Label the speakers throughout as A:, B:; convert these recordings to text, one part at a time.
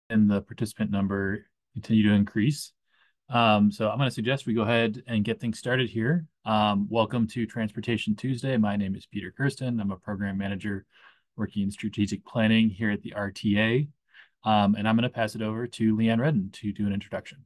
A: and the participant number continue to increase. So I'm going to suggest we go ahead and get things started here. Welcome to Transportation Tuesday. My name is Peter Kersten. I'm a program manager working in strategic planning here at the RTA. And I'm going to pass it over to Leanne Redden to do an introduction.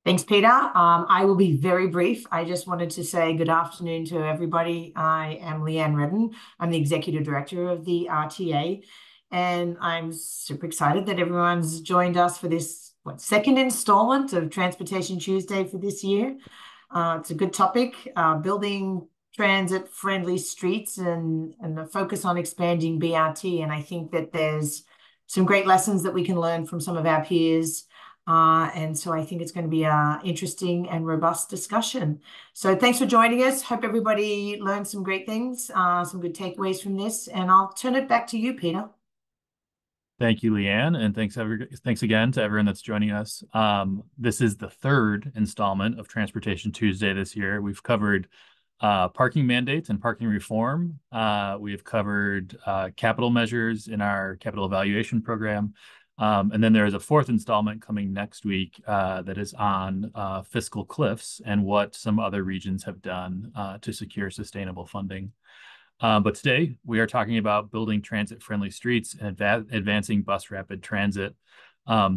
B: Thanks, Peter. I will be very brief. I just wanted to say good afternoon to everybody. I am Leanne Redden. I'm the Executive Director of the RTA, and I'm super excited that everyone's joined us for this second installment of Transportation Tuesday for this year. It's a good topic, building transit-friendly streets and a focus on expanding BRT. And I think that there's some great lessons that we can learn from some of our peers. And so I think it's going to be an interesting and robust discussion. So thanks for joining us. Hope everybody learned some great things, some good takeaways from this. And I'll turn it back to you, Peter.
A: Thank you, Leanne, and thanks again to everyone that's joining us. This is the third installment of Transportation Tuesday this year. We've covered parking mandates and parking reform. We have covered capital measures in our capital evaluation program. And then there is a fourth installment coming next week that is on fiscal cliffs and what some other regions have done to secure sustainable funding. But today we are talking about building transit-friendly streets and advancing bus rapid transit.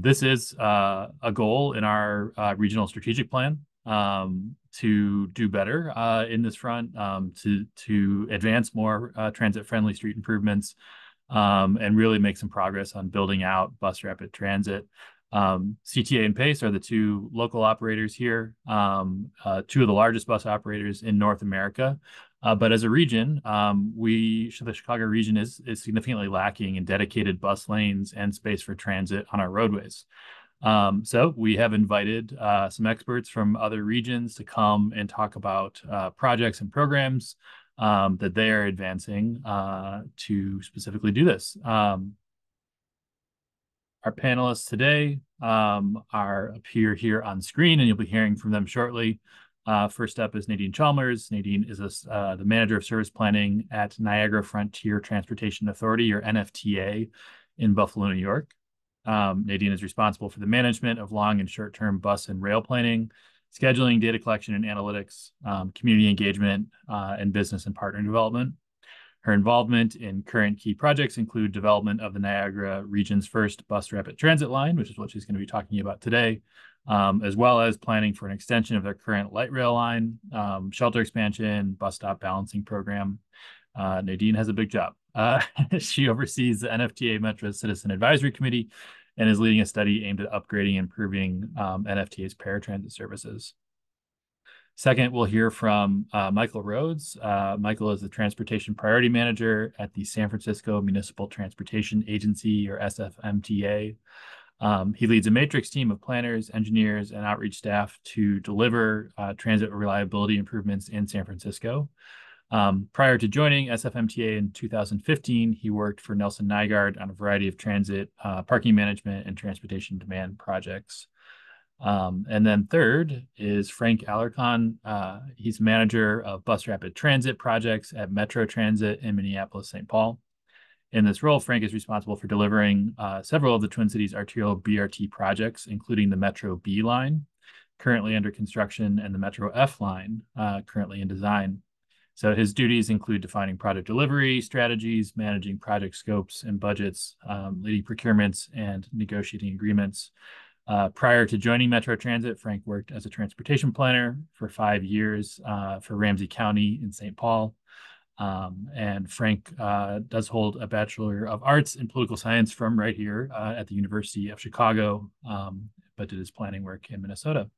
A: This is a goal in our regional strategic plan to do better in this front, to advance more transit-friendly street improvements, and really make some progress on building out bus rapid transit. CTA and Pace are the two local operators here, two of the largest bus operators in North America. But as a region, the Chicago region is significantly lacking in dedicated bus lanes and space for transit on our roadways. So we have invited some experts from other regions to come and talk about projects and programs that they are advancing to specifically do this. Our panelists today are appear here on screen, and you'll be hearing from them shortly. First up is Nadine Chalmbers. Nadine is the Manager of Service Planning at Niagara Frontier Transportation Authority, or NFTA, in Buffalo, New York. Nadine is responsible for the management of long and short-term bus and rail planning, scheduling, data collection and analytics, community engagement, and business and partner development. Her involvement in current key projects include development of the Niagara region's first bus rapid transit line, which is what she's going to be talking about today, as well as planning for an extension of their current light rail line, shelter expansion, bus stop balancing program. Nadine has a big job. She oversees the NFTA Metro Citizen Advisory Committee and is leading a study aimed at upgrading and improving NFTA's paratransit services. Second, we'll hear from Michael Rhodes. Michael is the Transportation Priority Manager at the San Francisco Municipal Transportation Agency, or SFMTA. He leads a matrix team of planners, engineers, and outreach staff to deliver transit reliability improvements in San Francisco. Prior to joining SFMTA in 2015, he worked for Nelson Nygaard on a variety of transit, parking management, and transportation demand projects. And then third is Frank Alarcon. He's manager of bus rapid transit projects at Metro Transit in Minneapolis, St. Paul. In this role, Frank is responsible for delivering several of the Twin Cities arterial BRT projects, including the Metro B line, currently under construction, and the Metro F line, currently in design. So his duties include defining product delivery strategies, managing project scopes and budgets, leading procurements, and negotiating agreements. Prior to joining Metro Transit, Frank worked as a transportation planner for 5 years for Ramsey County in St. Paul. And Frank does hold a Bachelor of Arts in Political Science from right here at the University of Chicago, but did his planning work in Minnesota.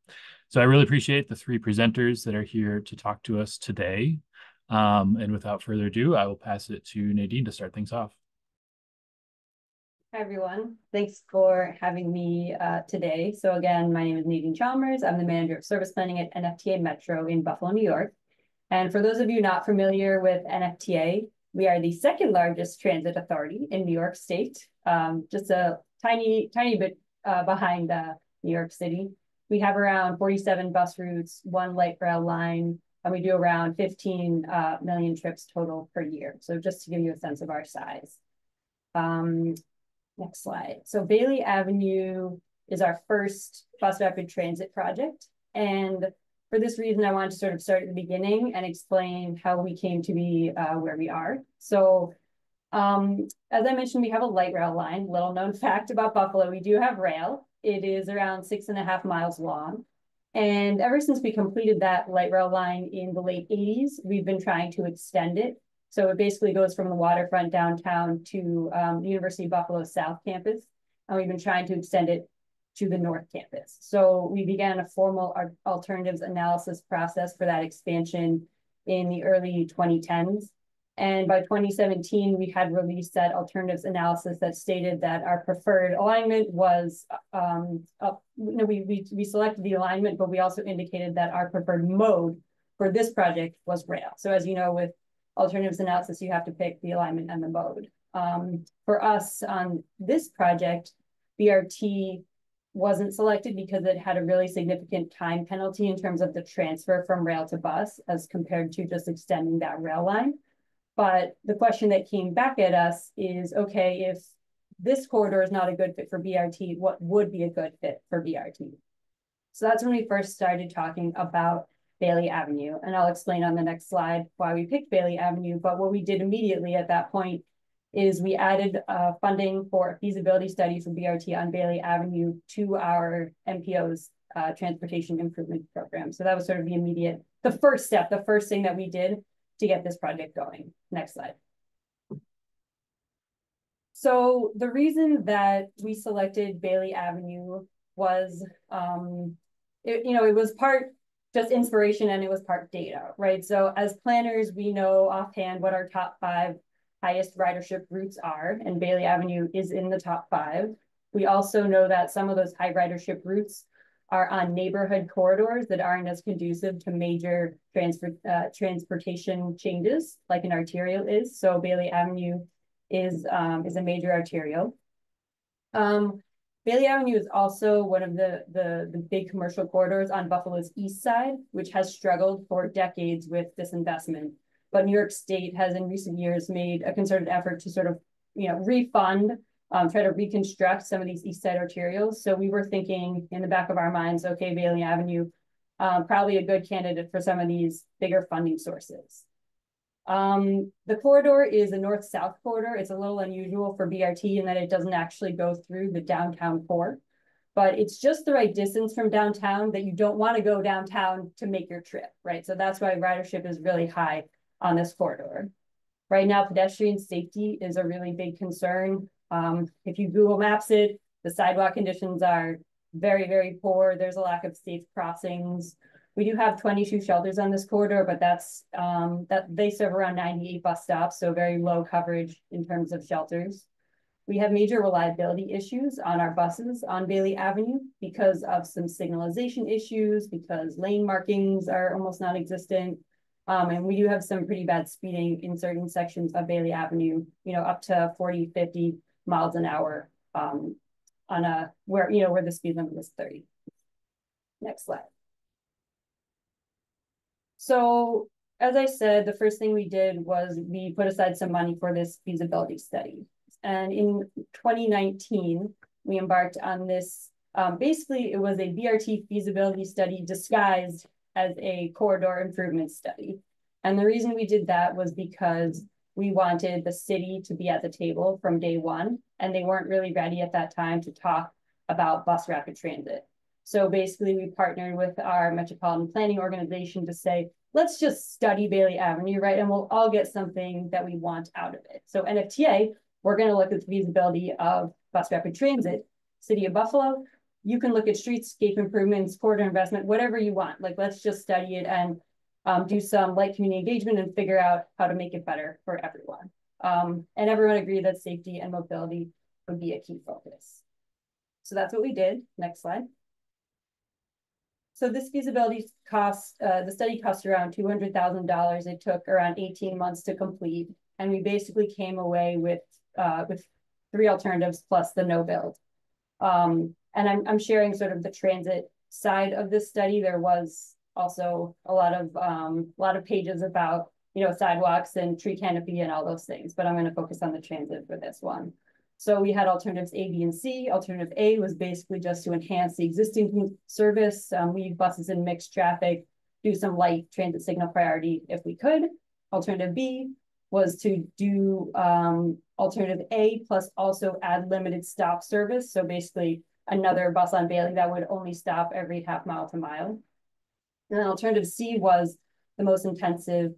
A: So I really appreciate the three presenters that are here to talk to us today. And without further ado, I will pass it to Nadine to start things off.
C: Hi, everyone. Thanks for having me today. So again, my name is Nadine Chalmbers. I'm the Manager of Service Planning at NFTA Metro in Buffalo, New York. And for those of you not familiar with NFTA, we are the second largest transit authority in New York State, just a tiny bit behind New York City. We have around 47 bus routes, 1 light rail line, and we do around 15 million trips total per year. So just to give you a sense of our size. Next slide. So Bailey Avenue is our first bus rapid transit project. And for this reason, I wanted to sort of start at the beginning and explain how we came to be where we are. So as I mentioned, we have a light rail line. Little known fact about Buffalo, we do have rail. It is around 6.5 miles long. And ever since we completed that light rail line in the late 80s, we've been trying to extend it. So it basically goes from the waterfront downtown to the University of Buffalo South Campus. And we've been trying to extend it to the North Campus. So we began a formal alternatives analysis process for that expansion in the early 2010s. And by 2017, we had released that alternatives analysis that stated that our preferred alignment was, we selected the alignment, but we also indicated that our preferred mode for this project was rail. So as you know, with alternatives analysis, you have to pick the alignment and the mode. For us on this project, BRT wasn't selected because it had a really significant time penalty in terms of the transfer from rail to bus as compared to just extending that rail line. But the question that came back at us is, okay, if this corridor is not a good fit for BRT, what would be a good fit for BRT? So that's when we first started talking about Bailey Avenue. And I'll explain on the next slide why we picked Bailey Avenue. But what we did immediately at that point is we added funding for a feasibility study for BRT on Bailey Avenue to our MPO's transportation improvement program. So that was sort of the first step, the first thing that we did to get this project going. Next slide. So the reason that we selected Bailey Avenue was, it was part just inspiration and it was part data, right? So as planners, we know offhand what our top 5 highest ridership routes are, and Bailey Avenue is in the top 5. We also know that some of those high ridership routes are on neighborhood corridors that aren't as conducive to major transportation changes like an arterial is. So Bailey Avenue is a major arterial. Bailey Avenue is also one of the big commercial corridors on Buffalo's east side, which has struggled for decades with disinvestment. But New York State has in recent years made a concerted effort to sort of, refund, try to reconstruct some of these east side arterials. So we were thinking in the back of our minds, okay, Bailey Avenue, probably a good candidate for some of these bigger funding sources. The corridor is a north-south corridor. It's a little unusual for BRT in that it doesn't actually go through the downtown core, but it's just the right distance from downtown that you don't want to go downtown to make your trip, right? So that's why ridership is really high on this corridor. Right now, pedestrian safety is a really big concern. If you Google Maps it, the sidewalk conditions are very, very poor. There's a lack of safe crossings. We do have 22 shelters on this corridor, but that they serve around 98 bus stops, so very low coverage in terms of shelters. We have major reliability issues on our buses on Bailey Avenue because of some signalization issues, because lane markings are almost non-existent. And we do have some pretty bad speeding in certain sections of Bailey Avenue, up to 40, 50 miles an hour where the speed limit is 30. Next slide. So as I said, the first thing we did was we put aside some money for this feasibility study. And in 2019, we embarked on this. Basically, it was a BRT feasibility study disguised as a corridor improvement study. And the reason we did that was because we wanted the city to be at the table from day one, and they weren't really ready at that time to talk about bus rapid transit. So basically, we partnered with our metropolitan planning organization to say, let's just study Bailey Avenue, right? And we'll all get something that we want out of it. So NFTA, we're going to look at the feasibility of bus rapid transit. City of Buffalo, you can look at streetscape improvements, corridor investment, whatever you want. Like, let's just study it and do some light community engagement and figure out how to make it better for everyone. And everyone agreed that safety and mobility would be a key focus. So that's what we did. Next slide. So this feasibility cost, the study cost around $200,000. It took around 18 months to complete. And we basically came away with 3 alternatives plus the no build. And I'm sharing sort of the transit side of this study. There was also a lot of pages about, sidewalks and tree canopy and all those things, but I'm going to focus on the transit for this one. So we had alternatives A, B, and C. Alternative A was basically just to enhance the existing service, leave buses in mixed traffic, do some light transit signal priority if we could. Alternative B was to do alternative A plus also add limited stop service. So basically another bus on Bailey that would only stop every half mile to mile. And then alternative C was the most intensive,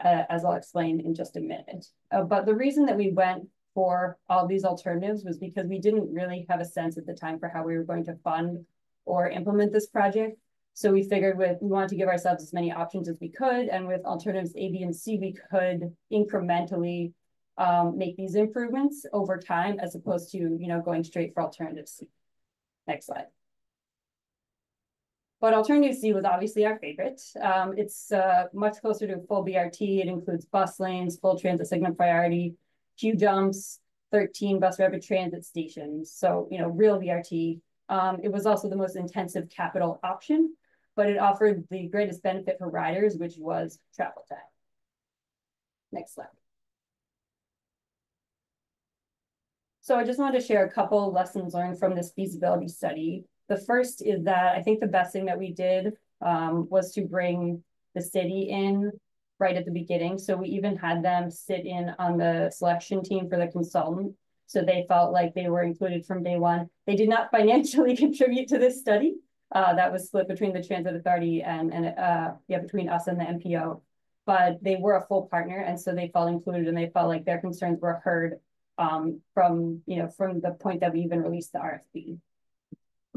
C: as I'll explain in just a minute. But the reason that we went for all these alternatives was because we didn't really have a sense at the time for how we were going to fund or implement this project. So we figured we wanted to give ourselves as many options as we could. And with alternatives A, B, and C, we could incrementally make these improvements over time as opposed to, going straight for alternative C. Next slide. But alternative C was obviously our favorite. It's much closer to full BRT. It includes bus lanes, full transit signal priority, queue jumps, 13 bus rapid transit stations. So, real BRT. It was also the most intensive capital option, but it offered the greatest benefit for riders, which was travel time. Next slide. So I just wanted to share a couple lessons learned from this feasibility study. The first is that I think the best thing that we did was to bring the city in right at the beginning. So we even had them sit in on the selection team for the consultant. So they felt like they were included from day one. They did not financially contribute to this study. That was split between the Transit Authority and between us and the MPO. But they were a full partner, and so they felt included, and they felt like their concerns were heard from the point that we even released the RFP.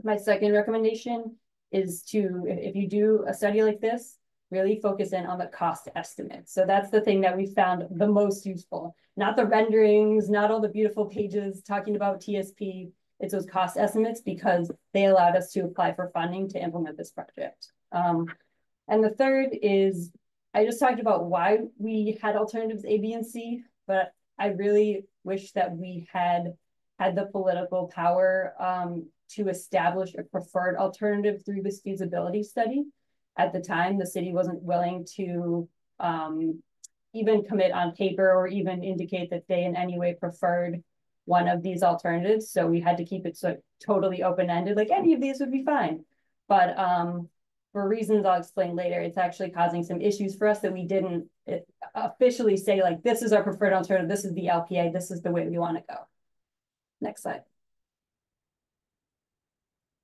C: My second recommendation is to, if you do a study like this, really focus in on the cost estimate. So that's the thing that we found the most useful. Not the renderings, not all the beautiful pages talking about TSP. It's those cost estimates because they allowed us to apply for funding to implement this project. And the third is, I just talked about why we had alternatives A, B, and C, but I really wish that we had the political power to establish a preferred alternative through this feasibility study. At the time, the city wasn't willing to even commit on paper or even indicate that they in any way preferred one of these alternatives. So we had to keep it so totally open-ended, like any of these would be fine. But for reasons I'll explain later, it's actually causing some issues for us that we didn't officially say, like, this is our preferred alternative, this is the LPA, this is the way we want to go. Next slide.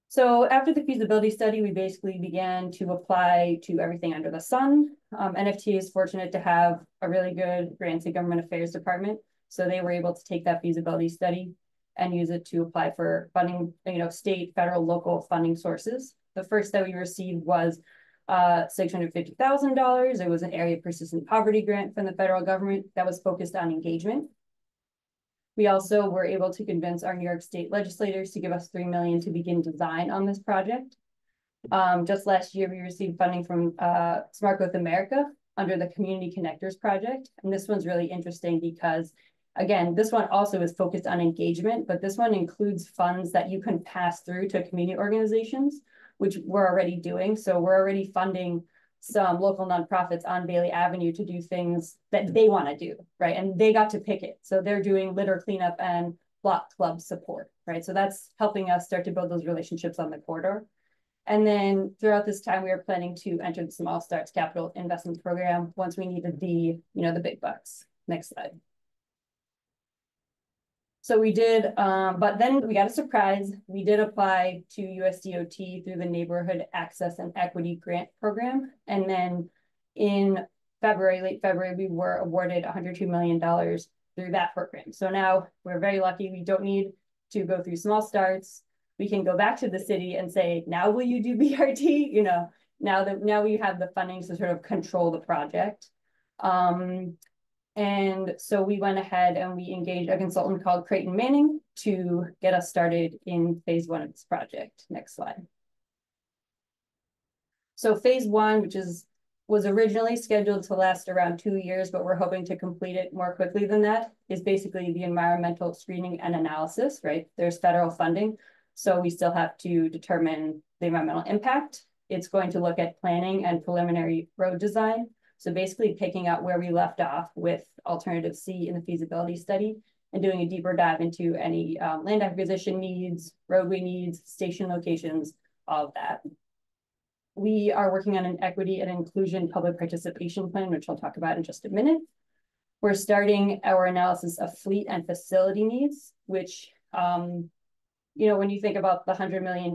C: So after the feasibility study, we basically began to apply to everything under the sun. NFTA is fortunate to have a really good grants and government affairs department. So they were able to take that feasibility study and use it to apply for funding, state, federal, local funding sources. The first that we received was $650,000. It was an area persistent poverty grant from the federal government that was focused on engagement. We also were able to convince our New York State legislators to give us $3 million to begin design on this project. Just last year, we received funding from Smart Growth America under the Community Connectors Project. And this one's really interesting because, again, this one also is focused on engagement, but this one includes funds that you can pass through to community organizations, which we're already doing. So we're already funding some local nonprofits on Bailey Avenue to do things that they want to do, right? And they got to pick it. So they're doing litter cleanup and block club support, right? So that's helping us start to build those relationships on the corridor. And then throughout this time, we were planning to enter the Small Starts Capital Investment Program once we needed the big bucks. Next slide. So we did, but then we got a surprise. We did apply to USDOT through the Neighborhood Access and Equity Grant Program. And then in late February, we were awarded $102 million through that program. So now we're very lucky. We don't need to go through small starts. We can go back to the city and say, now will you do BRT? Now we have the funding to sort of control the project. And so we went ahead and we engaged a consultant called Creighton Manning to get us started in phase one of this project. Next slide. So phase one, which was originally scheduled to last around 2 years, but we're hoping to complete it more quickly than that, is basically the environmental screening and analysis, right? There's federal funding, so we still have to determine the environmental impact. It's going to look at planning and preliminary road design. So basically picking out where we left off with alternative C in the feasibility study and doing a deeper dive into any land acquisition needs, roadway needs, station locations, all of that. We are working on an equity and inclusion public participation plan, which I'll talk about in just a minute. We're starting our analysis of fleet and facility needs, which, you know, when you think about the $100 million,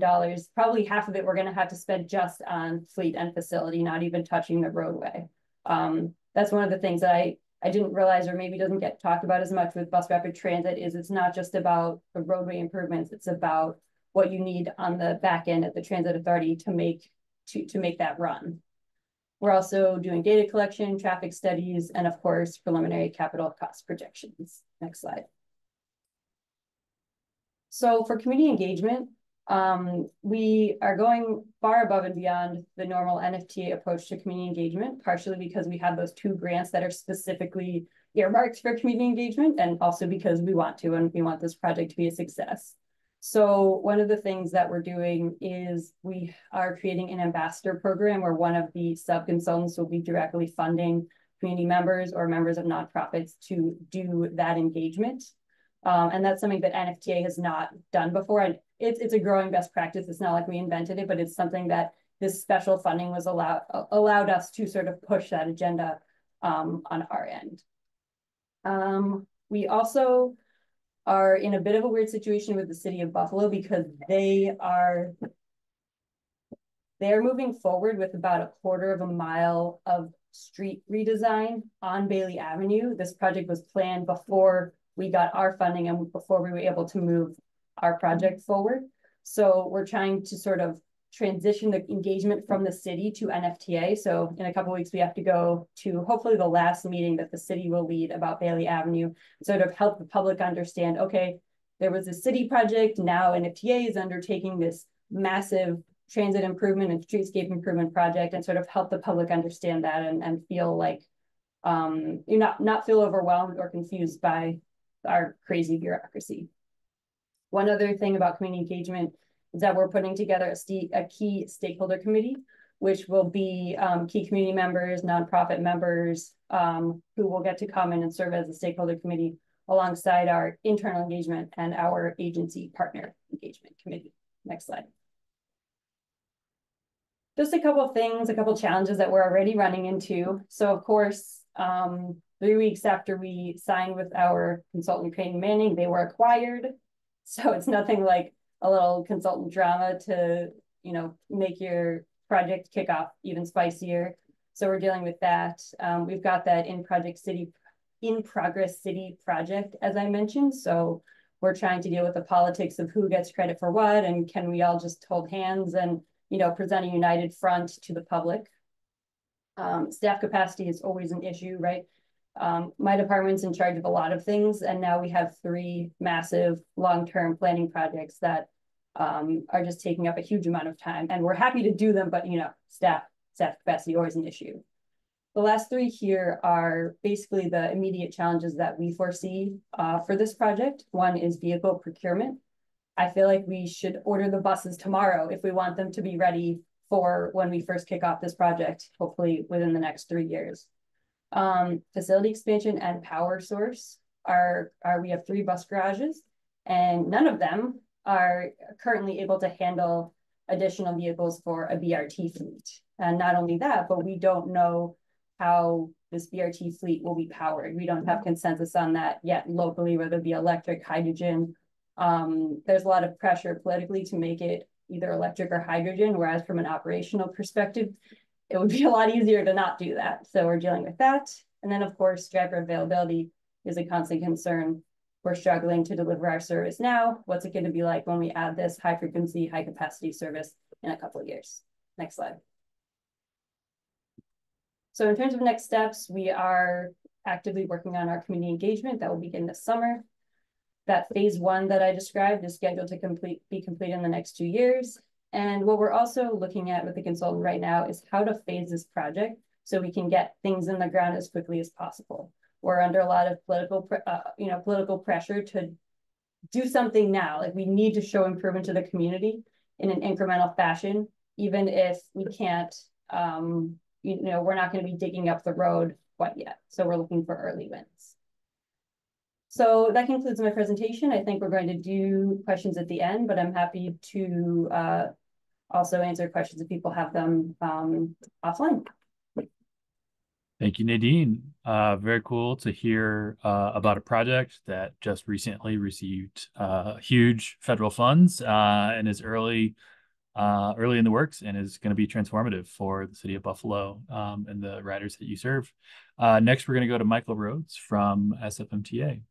C: probably half of it we're going to have to spend just on fleet and facility, not even touching the roadway. That's one of the things that I didn't realize, or maybe doesn't get talked about as much with bus rapid transit, is it's not just about the roadway improvements, it's about what you need on the back end at the transit authority to make that run. We're also doing data collection, traffic studies, and of course, preliminary capital cost projections. Next slide. So for community engagement, we are going far above and beyond the normal NFTA approach to community engagement, partially because we have those 2 grants that are specifically earmarked for community engagement, and also because we want to, and we want this project to be a success. So one of the things that we're doing is we are creating an ambassador program where one of the sub-consultants will be directly funding community members or members of nonprofits to do that engagement. And that's something that NFTA has not done before. And it's a growing best practice. It's not like we invented it, but it's something that this special funding was allowed us to sort of push that agenda on our end. We also are in a bit of a weird situation with the city of Buffalo because they're moving forward with about a 1/4 mile of street redesign on Bailey Avenue. This project was planned before we got our funding and before we were able to move our project forward. So we're trying to sort of transition the engagement from the city to NFTA. So in a couple of weeks, we have to go to hopefully the last meeting that the city will lead about Bailey Avenue, sort of help the public understand, okay, there was a city project, now NFTA is undertaking this massive transit improvement and streetscape improvement project, and sort of help the public understand that and feel like, you not feel overwhelmed or confused by our crazy bureaucracy. One other thing about community engagement is that we're putting together a key stakeholder committee, which will be key community members, nonprofit members, who will get to come in and serve as a stakeholder committee alongside our internal engagement and our agency partner engagement committee. Next slide. Just a couple of things, a couple of challenges that we're already running into. So of course, 3 weeks after we signed with our consultant Crane Manning, they were acquired. So it's nothing like a little consultant drama to, you know, make your project kick off even spicier. So we're dealing with that. We've got that in progress city project, as I mentioned. So we're trying to deal with the politics of who gets credit for what, and can we all just hold hands and, you know, present a united front to the public. Staff capacity is always an issue, right? My department's in charge of a lot of things, and now we have 3 massive long-term planning projects that are just taking up a huge amount of time, and we're happy to do them, but you know, staff capacity always an issue. The last 3 here are basically the immediate challenges that we foresee for this project. One is vehicle procurement. I feel like we should order the buses tomorrow if we want them to be ready for when we first kick off this project, hopefully within the next 3 years. Facility expansion and power source we have 3 bus garages, and none of them are currently able to handle additional vehicles for a BRT fleet. And not only that, but we don't know how this BRT fleet will be powered. We don't have consensus on that yet locally, whether it be electric, hydrogen. There's a lot of pressure politically to make it either electric or hydrogen, whereas from an operational perspective, it would be a lot easier to not do that. So we're dealing with that. And then of course, driver availability is a constant concern. We're struggling to deliver our service now. What's it going to be like when we add this high frequency, high capacity service in a couple of years? Next slide. So in terms of next steps, we are actively working on our community engagement that will begin this summer. That phase 1 that I described is scheduled to be complete in the next 2 years. And what we're also looking at with the consultant right now is how to phase this project so we can get things in the ground as quickly as possible. We're under a lot of political pressure to do something now. Like, we need to show improvement to the community in an incremental fashion, even if we can't, we're not going to be digging up the road quite yet. So we're looking for early wins. So that concludes my presentation. I think we're going to do questions at the end, but I'm happy to also answer questions if people have them offline.
A: Thank you, Nadine. Very cool to hear about a project that just recently received huge federal funds and is early in the works and is going to be transformative for the city of Buffalo and the riders that you serve. Next, we're going to go to Michael Rhodes from SFMTA.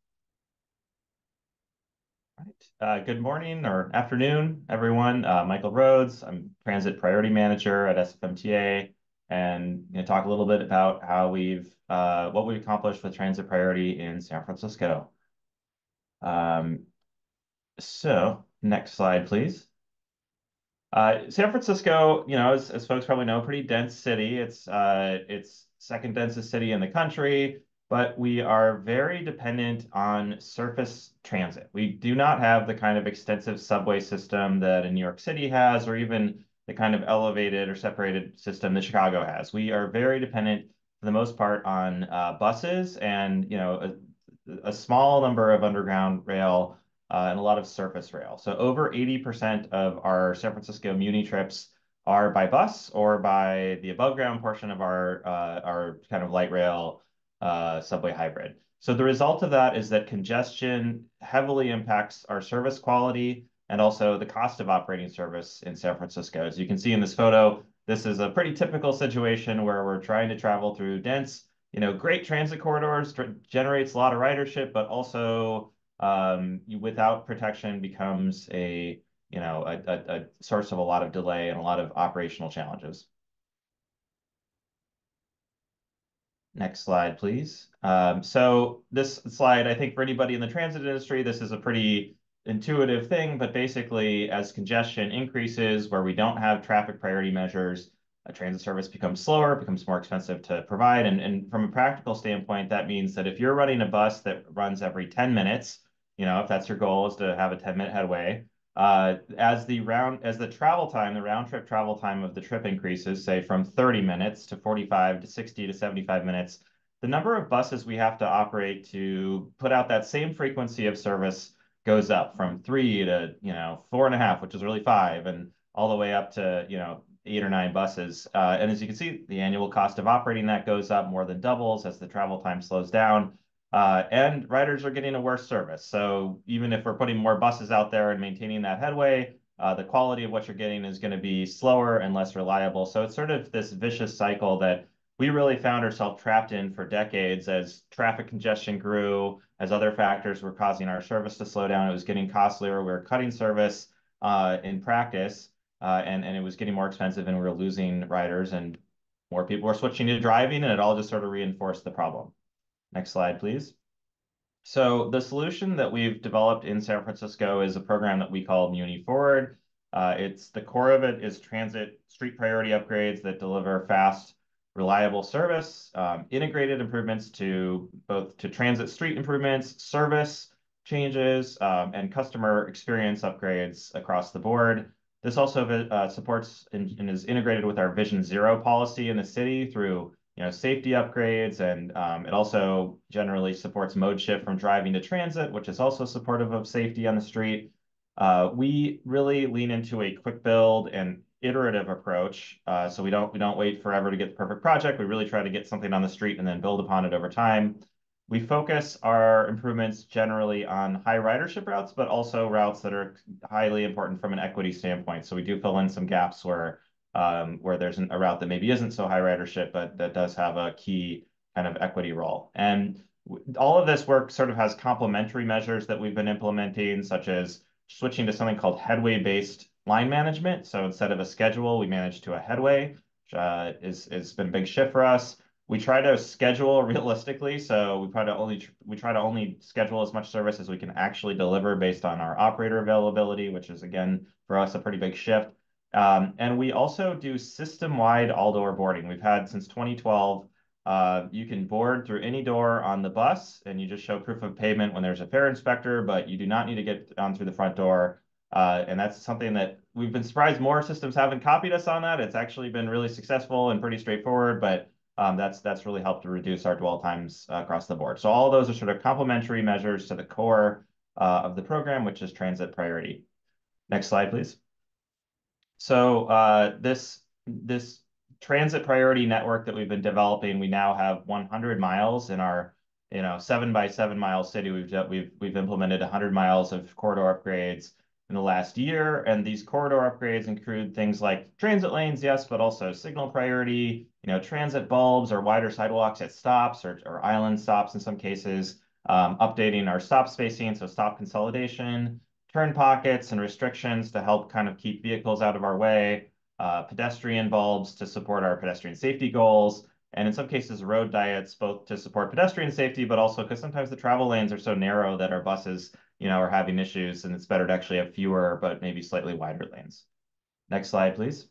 D: Right. Good morning or afternoon, everyone. Michael Rhodes. I'm Transit Priority Manager at SFMTA, and going to talk a little bit about how what we've accomplished with transit priority in San Francisco. So next slide, please. San Francisco, as folks probably know, pretty dense city. It's second densest city in the country, but we are very dependent on surface transit. We do not have the kind of extensive subway system that a New York City has, or even the kind of elevated or separated system that Chicago has. We are very dependent, for the most part, on buses and a small number of underground rail and a lot of surface rail. So over 80% of our San Francisco Muni trips are by bus or by the above ground portion of our kind of light rail subway hybrid. So the result of that is that congestion heavily impacts our service quality and also the cost of operating service in San Francisco. As you can see in this photo, this is a pretty typical situation where we're trying to travel through dense, great transit corridors, generates a lot of ridership, but also without protection becomes a source of a lot of delay and a lot of operational challenges. Next slide, please. So this slide, I think for anybody in the transit industry, this is a pretty intuitive thing, but basically as congestion increases where we don't have traffic priority measures, a transit service becomes slower, becomes more expensive to provide. And from a practical standpoint, that means that if you're running a bus that runs every 10 minutes, if that's your goal is to have a 10-minute headway, as the round trip travel time of the trip increases, say from 30 minutes to 45 to 60 to 75 minutes, the number of buses we have to operate to put out that same frequency of service goes up from 3 to 4.5, which is really 5, and all the way up to 8 or 9 buses. And as you can see, the annual cost of operating that goes up more than doubles as the travel time slows down. And riders are getting a worse service. So even if we're putting more buses out there and maintaining that headway, the quality of what you're getting is going to be slower and less reliable. So it's sort of this vicious cycle that we really found ourselves trapped in for decades as traffic congestion grew, as other factors were causing our service to slow down. It was getting costlier. We were cutting service in practice, and it was getting more expensive, and we were losing riders, and more people were switching to driving, and it all just sort of reinforced the problem. Next slide, please. So the solution that we've developed in San Francisco is a program that we call Muni Forward. The core of it is transit street priority upgrades that deliver fast, reliable service, integrated improvements to transit street improvements, service changes, and customer experience upgrades across the board. This also supports and is integrated with our Vision Zero policy in the city through safety upgrades, and it also generally supports mode shift from driving to transit, which is also supportive of safety on the street. We really lean into a quick build and iterative approach, so we don't wait forever to get the perfect project. We really try to get something on the street and then build upon it over time. We focus our improvements generally on high ridership routes, but also routes that are highly important from an equity standpoint. So we do fill in some gaps where there's a route that maybe isn't so high ridership, but that does have a key kind of equity role. And all of this work sort of has complementary measures that we've been implementing, such as switching to something called headway-based line management. So instead of a schedule, we manage to a headway, which has been a big shift for us. We try to schedule realistically, so we try to only schedule as much service as we can actually deliver based on our operator availability, which is again for us a pretty big shift. And we also do system-wide all-door boarding. We've had since 2012. You can board through any door on the bus, and you just show proof of payment when there's a fare inspector, but you do not need to get on through the front door. And that's something that we've been surprised more systems haven't copied us on that. It's actually been really successful and pretty straightforward, but That's really helped to reduce our dwell times across the board. So all of those are sort of complementary measures to the core of the program, which is transit priority. Next slide, please. So this transit priority network that we've been developing, we now have 100 miles in our 7 by 7 mile city. We've implemented 100 miles of corridor upgrades in the last year, and these corridor upgrades include things like transit lanes, yes, but also signal priority, transit bulbs or wider sidewalks at stops or island stops in some cases, updating our stop spacing, so stop consolidation, turn pockets and restrictions to help kind of keep vehicles out of our way, pedestrian bulbs to support our pedestrian safety goals, and in some cases road diets, both to support pedestrian safety, but also because sometimes the travel lanes are so narrow that our buses, are having issues, and it's better to actually have fewer, but maybe slightly wider lanes. Next slide, please.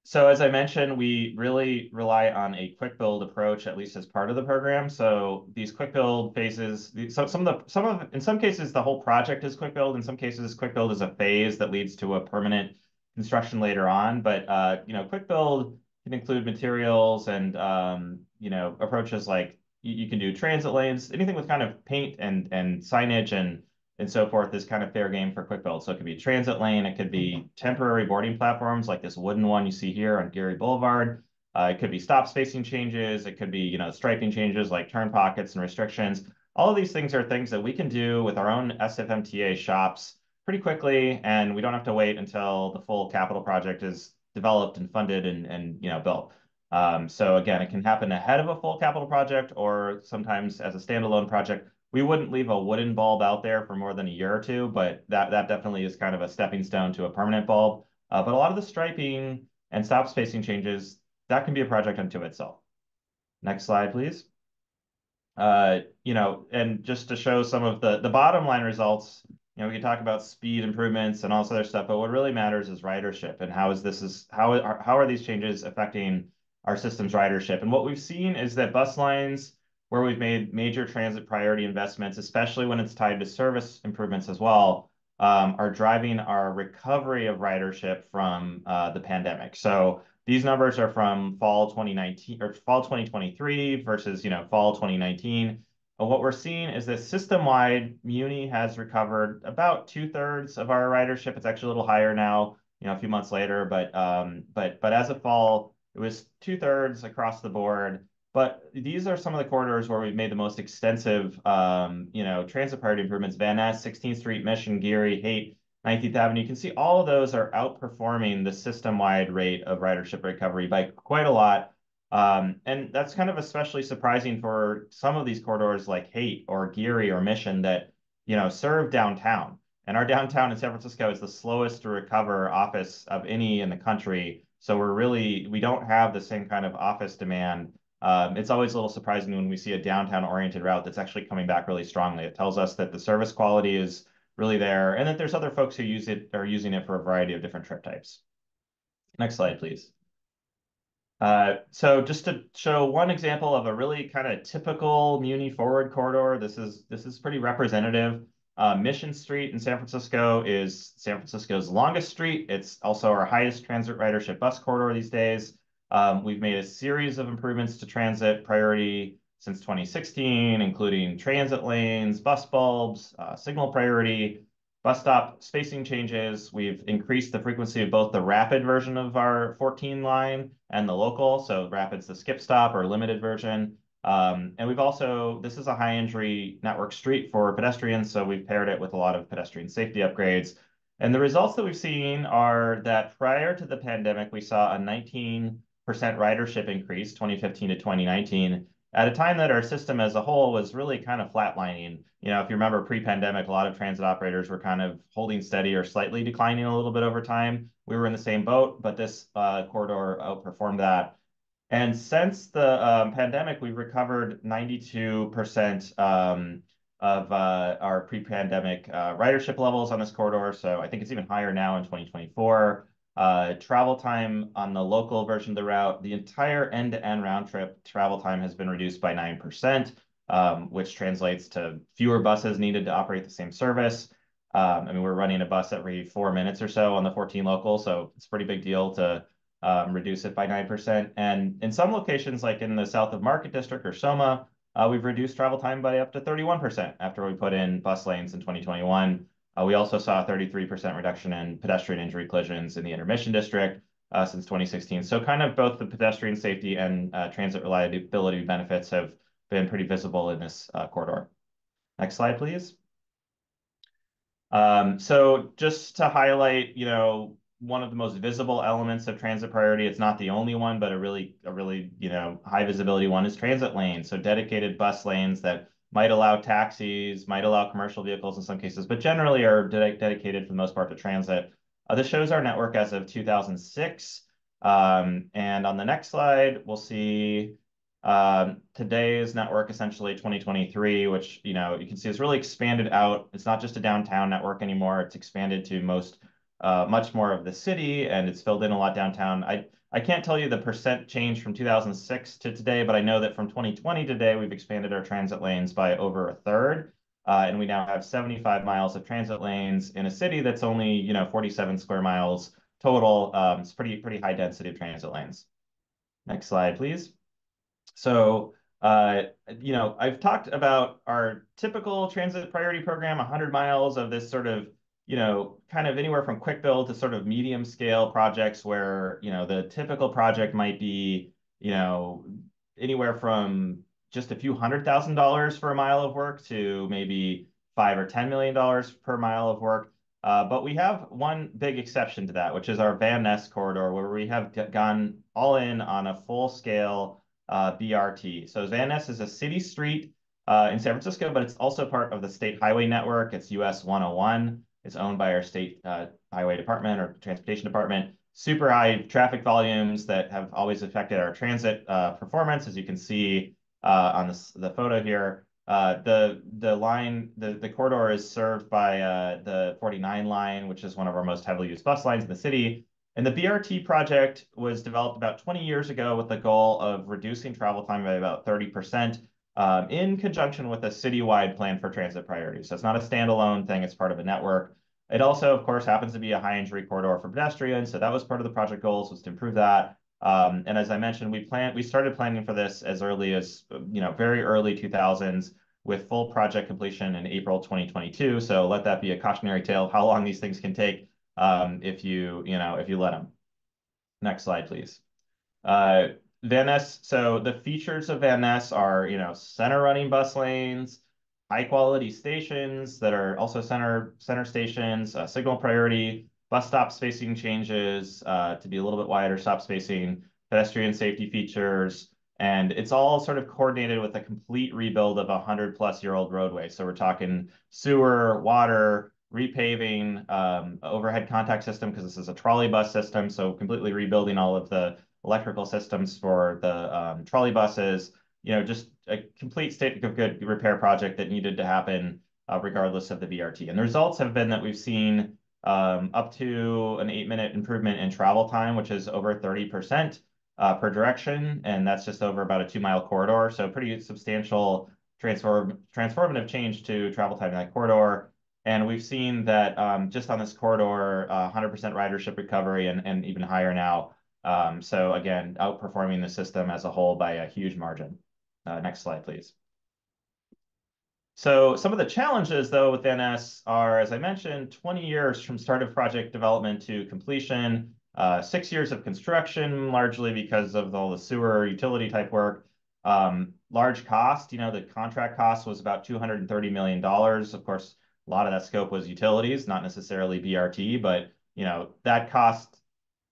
D: So as I mentioned, we really rely on a quick build approach, at least as part of the program. So these quick build phases, in some cases, the whole project is quick build. In some cases, quick build is a phase that leads to a permanent construction later on. But quick build can include materials and approaches like you can do transit lanes, anything with kind of paint and signage and so forth is kind of fair game for quick build. So it could be a transit lane, it could be temporary boarding platforms like this wooden one you see here on Geary Boulevard. It could be stop spacing changes. It could be, striping changes like turn pockets and restrictions. All of these things are things that we can do with our own SFMTA shops pretty quickly, and we don't have to wait until the full capital project is developed and funded and built. So again, it can happen ahead of a full capital project or sometimes as a standalone project. We wouldn't leave a wooden bulb out there for more than a year or two, but that definitely is kind of a stepping stone to a permanent bulb. But a lot of the striping and stop spacing changes, that can be a project unto itself. Next slide, please. And just to show some of the bottom line results, we can talk about speed improvements and all this other stuff, but what really matters is ridership and how are these changes affecting our system's ridership? And what we've seen is that bus lines where we've made major transit priority investments, especially when it's tied to service improvements as well, are driving our recovery of ridership from the pandemic. So these numbers are from fall 2019 or fall 2023 versus fall 2019. But what we're seeing is that system-wide, Muni has recovered about 2/3 of our ridership. It's actually a little higher now, a few months later, but as of fall, it was 2/3 across the board. But these are some of the corridors where we've made the most extensive, transit priority improvements: Van Ness, 16th Street, Mission, Geary, Haight, 19th Avenue. You can see all of those are outperforming the system-wide rate of ridership recovery by quite a lot. And that's kind of especially surprising for some of these corridors like Haight or Geary or Mission that, serve downtown. And our downtown in San Francisco is the slowest to recover office of any in the country. So we don't have the same kind of office demand. It's always a little surprising when we see a downtown-oriented route that's actually coming back really strongly. It tells us that the service quality is really there, and that there's other folks who are using it for a variety of different trip types. Next slide, please. So just to show one example of a really kind of typical Muni forward corridor, this is pretty representative. Mission Street in San Francisco is San Francisco's longest street. It's also our highest transit ridership bus corridor these days. We've made a series of improvements to transit priority since 2016, including transit lanes, bus bulbs, signal priority, bus stop spacing changes. We've increased the frequency of both the rapid version of our 14 line and the local. So rapid's the skip stop or limited version. And this is a high injury network street for pedestrians. So we've paired it with a lot of pedestrian safety upgrades. And the results that we've seen are that prior to the pandemic, we saw a 19% ridership increase, 2015 to 2019, at a time that our system as a whole was really kind of flatlining. If you remember pre-pandemic, a lot of transit operators were kind of holding steady or slightly declining a little bit over time. We were in the same boat, but this corridor outperformed that. And since the pandemic, we've recovered 92% of our pre-pandemic ridership levels on this corridor. So I think it's even higher now in 2024. Travel time on the local version of the route, the entire end-to-end round trip travel time has been reduced by 9%, which translates to fewer buses needed to operate the same service. We're running a bus every 4 minutes or so on the 14 local, so it's a pretty big deal to reduce it by 9%. And in some locations, like in the south of Market District or Soma, we've reduced travel time by up to 31% after we put in bus lanes in 2021. We also saw a 33% reduction in pedestrian injury collisions in the Intermission District since 2016. So kind of both the pedestrian safety and transit reliability benefits have been pretty visible in this corridor. Next slide, please. So just to highlight, one of the most visible elements of transit priority, it's not the only one, but a really, high visibility one is transit lanes. So dedicated bus lanes that might allow taxis, might allow commercial vehicles in some cases, but generally are dedicated for the most part to transit. This shows our network as of 2006. And on the next slide, we'll see today's network, essentially 2023, which, you can see is really expanded out. It's not just a downtown network anymore. It's expanded to much more of the city, and it's filled in a lot downtown. I can't tell you the percent change from 2006 to today, but I know that from 2020 to today, we've expanded our transit lanes by over a third. And we now have 75 miles of transit lanes in a city that's only, 47 square miles total. It's pretty high density of transit lanes. Next slide, please. So, I've talked about our typical transit priority program, 100 miles of this sort of, kind of anywhere from quick build to sort of medium scale projects where, the typical project might be, anywhere from just a few $100,000 for a mile of work to maybe $5 or $10 million per mile of work. But we have one big exception to that, which is our Van Ness corridor, where we have gone all in on a full scale BRT. So Van Ness is a city street in San Francisco, but it's also part of the state highway network. It's US 101. It's owned by our state highway department or transportation department. Super high traffic volumes that have always affected our transit performance, as you can see on the photo here. The corridor is served by the 49 line, which is one of our most heavily used bus lines in the city. And the BRT project was developed about 20 years ago with the goal of reducing travel time by about 30% in conjunction with a citywide plan for transit priorities. So it's not a standalone thing, it's part of a network. It also, of course, happens to be a high injury corridor for pedestrians. So that was part of the project goals, was to improve that. And as I mentioned, we started planning for this as early as, very early 2000s with full project completion in April 2022. So let that be a cautionary tale of how long these things can take if you let them. Next slide, please. Van Ness. So the features of Van Ness are, center running bus lanes, high quality stations that are also center stations, signal priority, bus stop spacing changes to be a little bit wider stop spacing, pedestrian safety features, and it's all sort of coordinated with a complete rebuild of a 100-plus-year-old roadway. So we're talking sewer, water, repaving, overhead contact system, because this is a trolley bus system. So completely rebuilding all of the electrical systems for the trolley buses, just a complete state of good repair project that needed to happen regardless of the BRT. And the results have been that we've seen up to an 8-minute improvement in travel time, which is over 30% per direction. And that's just over about a 2-mile corridor. So pretty substantial transformative change to travel time in that corridor. And we've seen that just on this corridor, 100% ridership recovery and even higher now. So again, outperforming the system as a whole by a huge margin. Next slide, please. So some of the challenges, though, with NS are, as I mentioned, 20 years from start of project development to completion, 6 years of construction, largely because of all the sewer utility type work. Large cost, the contract cost was about $230 million. Of course, a lot of that scope was utilities, not necessarily BRT, but that cost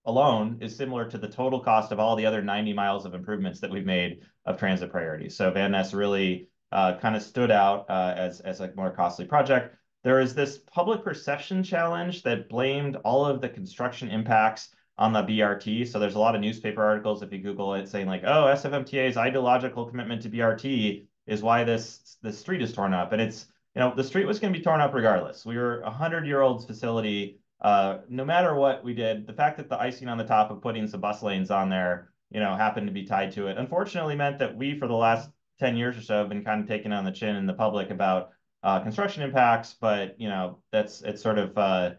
D: alone is similar to the total cost of all the other 90 miles of improvements that we've made of transit priorities. So Van Ness really kind of stood out as a more costly project. There is this public perception challenge that blamed all of the construction impacts on the BRT. So there's a lot of newspaper articles, if you Google it, saying like, oh, SFMTA's ideological commitment to BRT is why this street is torn up. And it's, the street was going to be torn up regardless. We were a 100-year-old facility. No matter what we did, the fact that the icing on the top of putting some bus lanes on there, happened to be tied to it, unfortunately meant that we, for the last 10 years or so, have been kind of taken on the chin in the public about construction impacts. But, it's sort of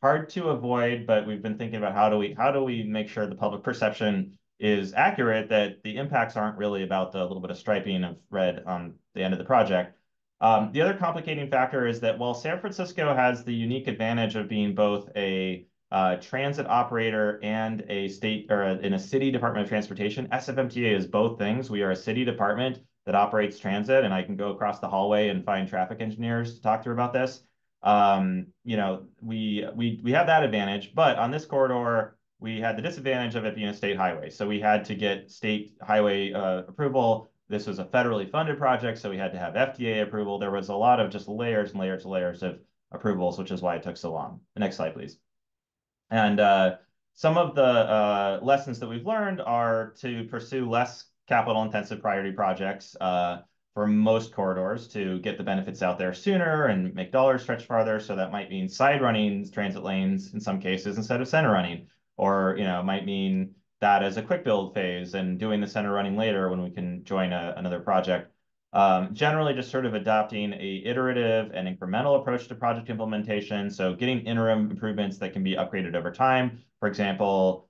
D: hard to avoid, but we've been thinking about how do we make sure the public perception is accurate, that the impacts aren't really about the little bit of striping of red on the end of the project. The other complicating factor is that while San Francisco has the unique advantage of being both a transit operator and a state or in a city Department of Transportation, SFMTA is both things. We are a city department that operates transit, and I can go across the hallway and find traffic engineers to talk through about this. You know, we have that advantage, but on this corridor, we had the disadvantage of it being a state highway. So we had to get state highway approval. This was a federally funded project, so we had to have FDA approval. There was a lot of just layers and layers and layers of approvals, which is why it took so long. The next slide, please. And some of the lessons that we've learned are to pursue less capital-intensive priority projects for most corridors to get the benefits out there sooner and make dollars stretch farther. So that might mean side running transit lanes in some cases instead of center running, or it might mean that as a quick build phase and doing the center running later when we can join another project. Generally just sort of adopting a iterative and incremental approach to project implementation. So getting interim improvements that can be upgraded over time. For example,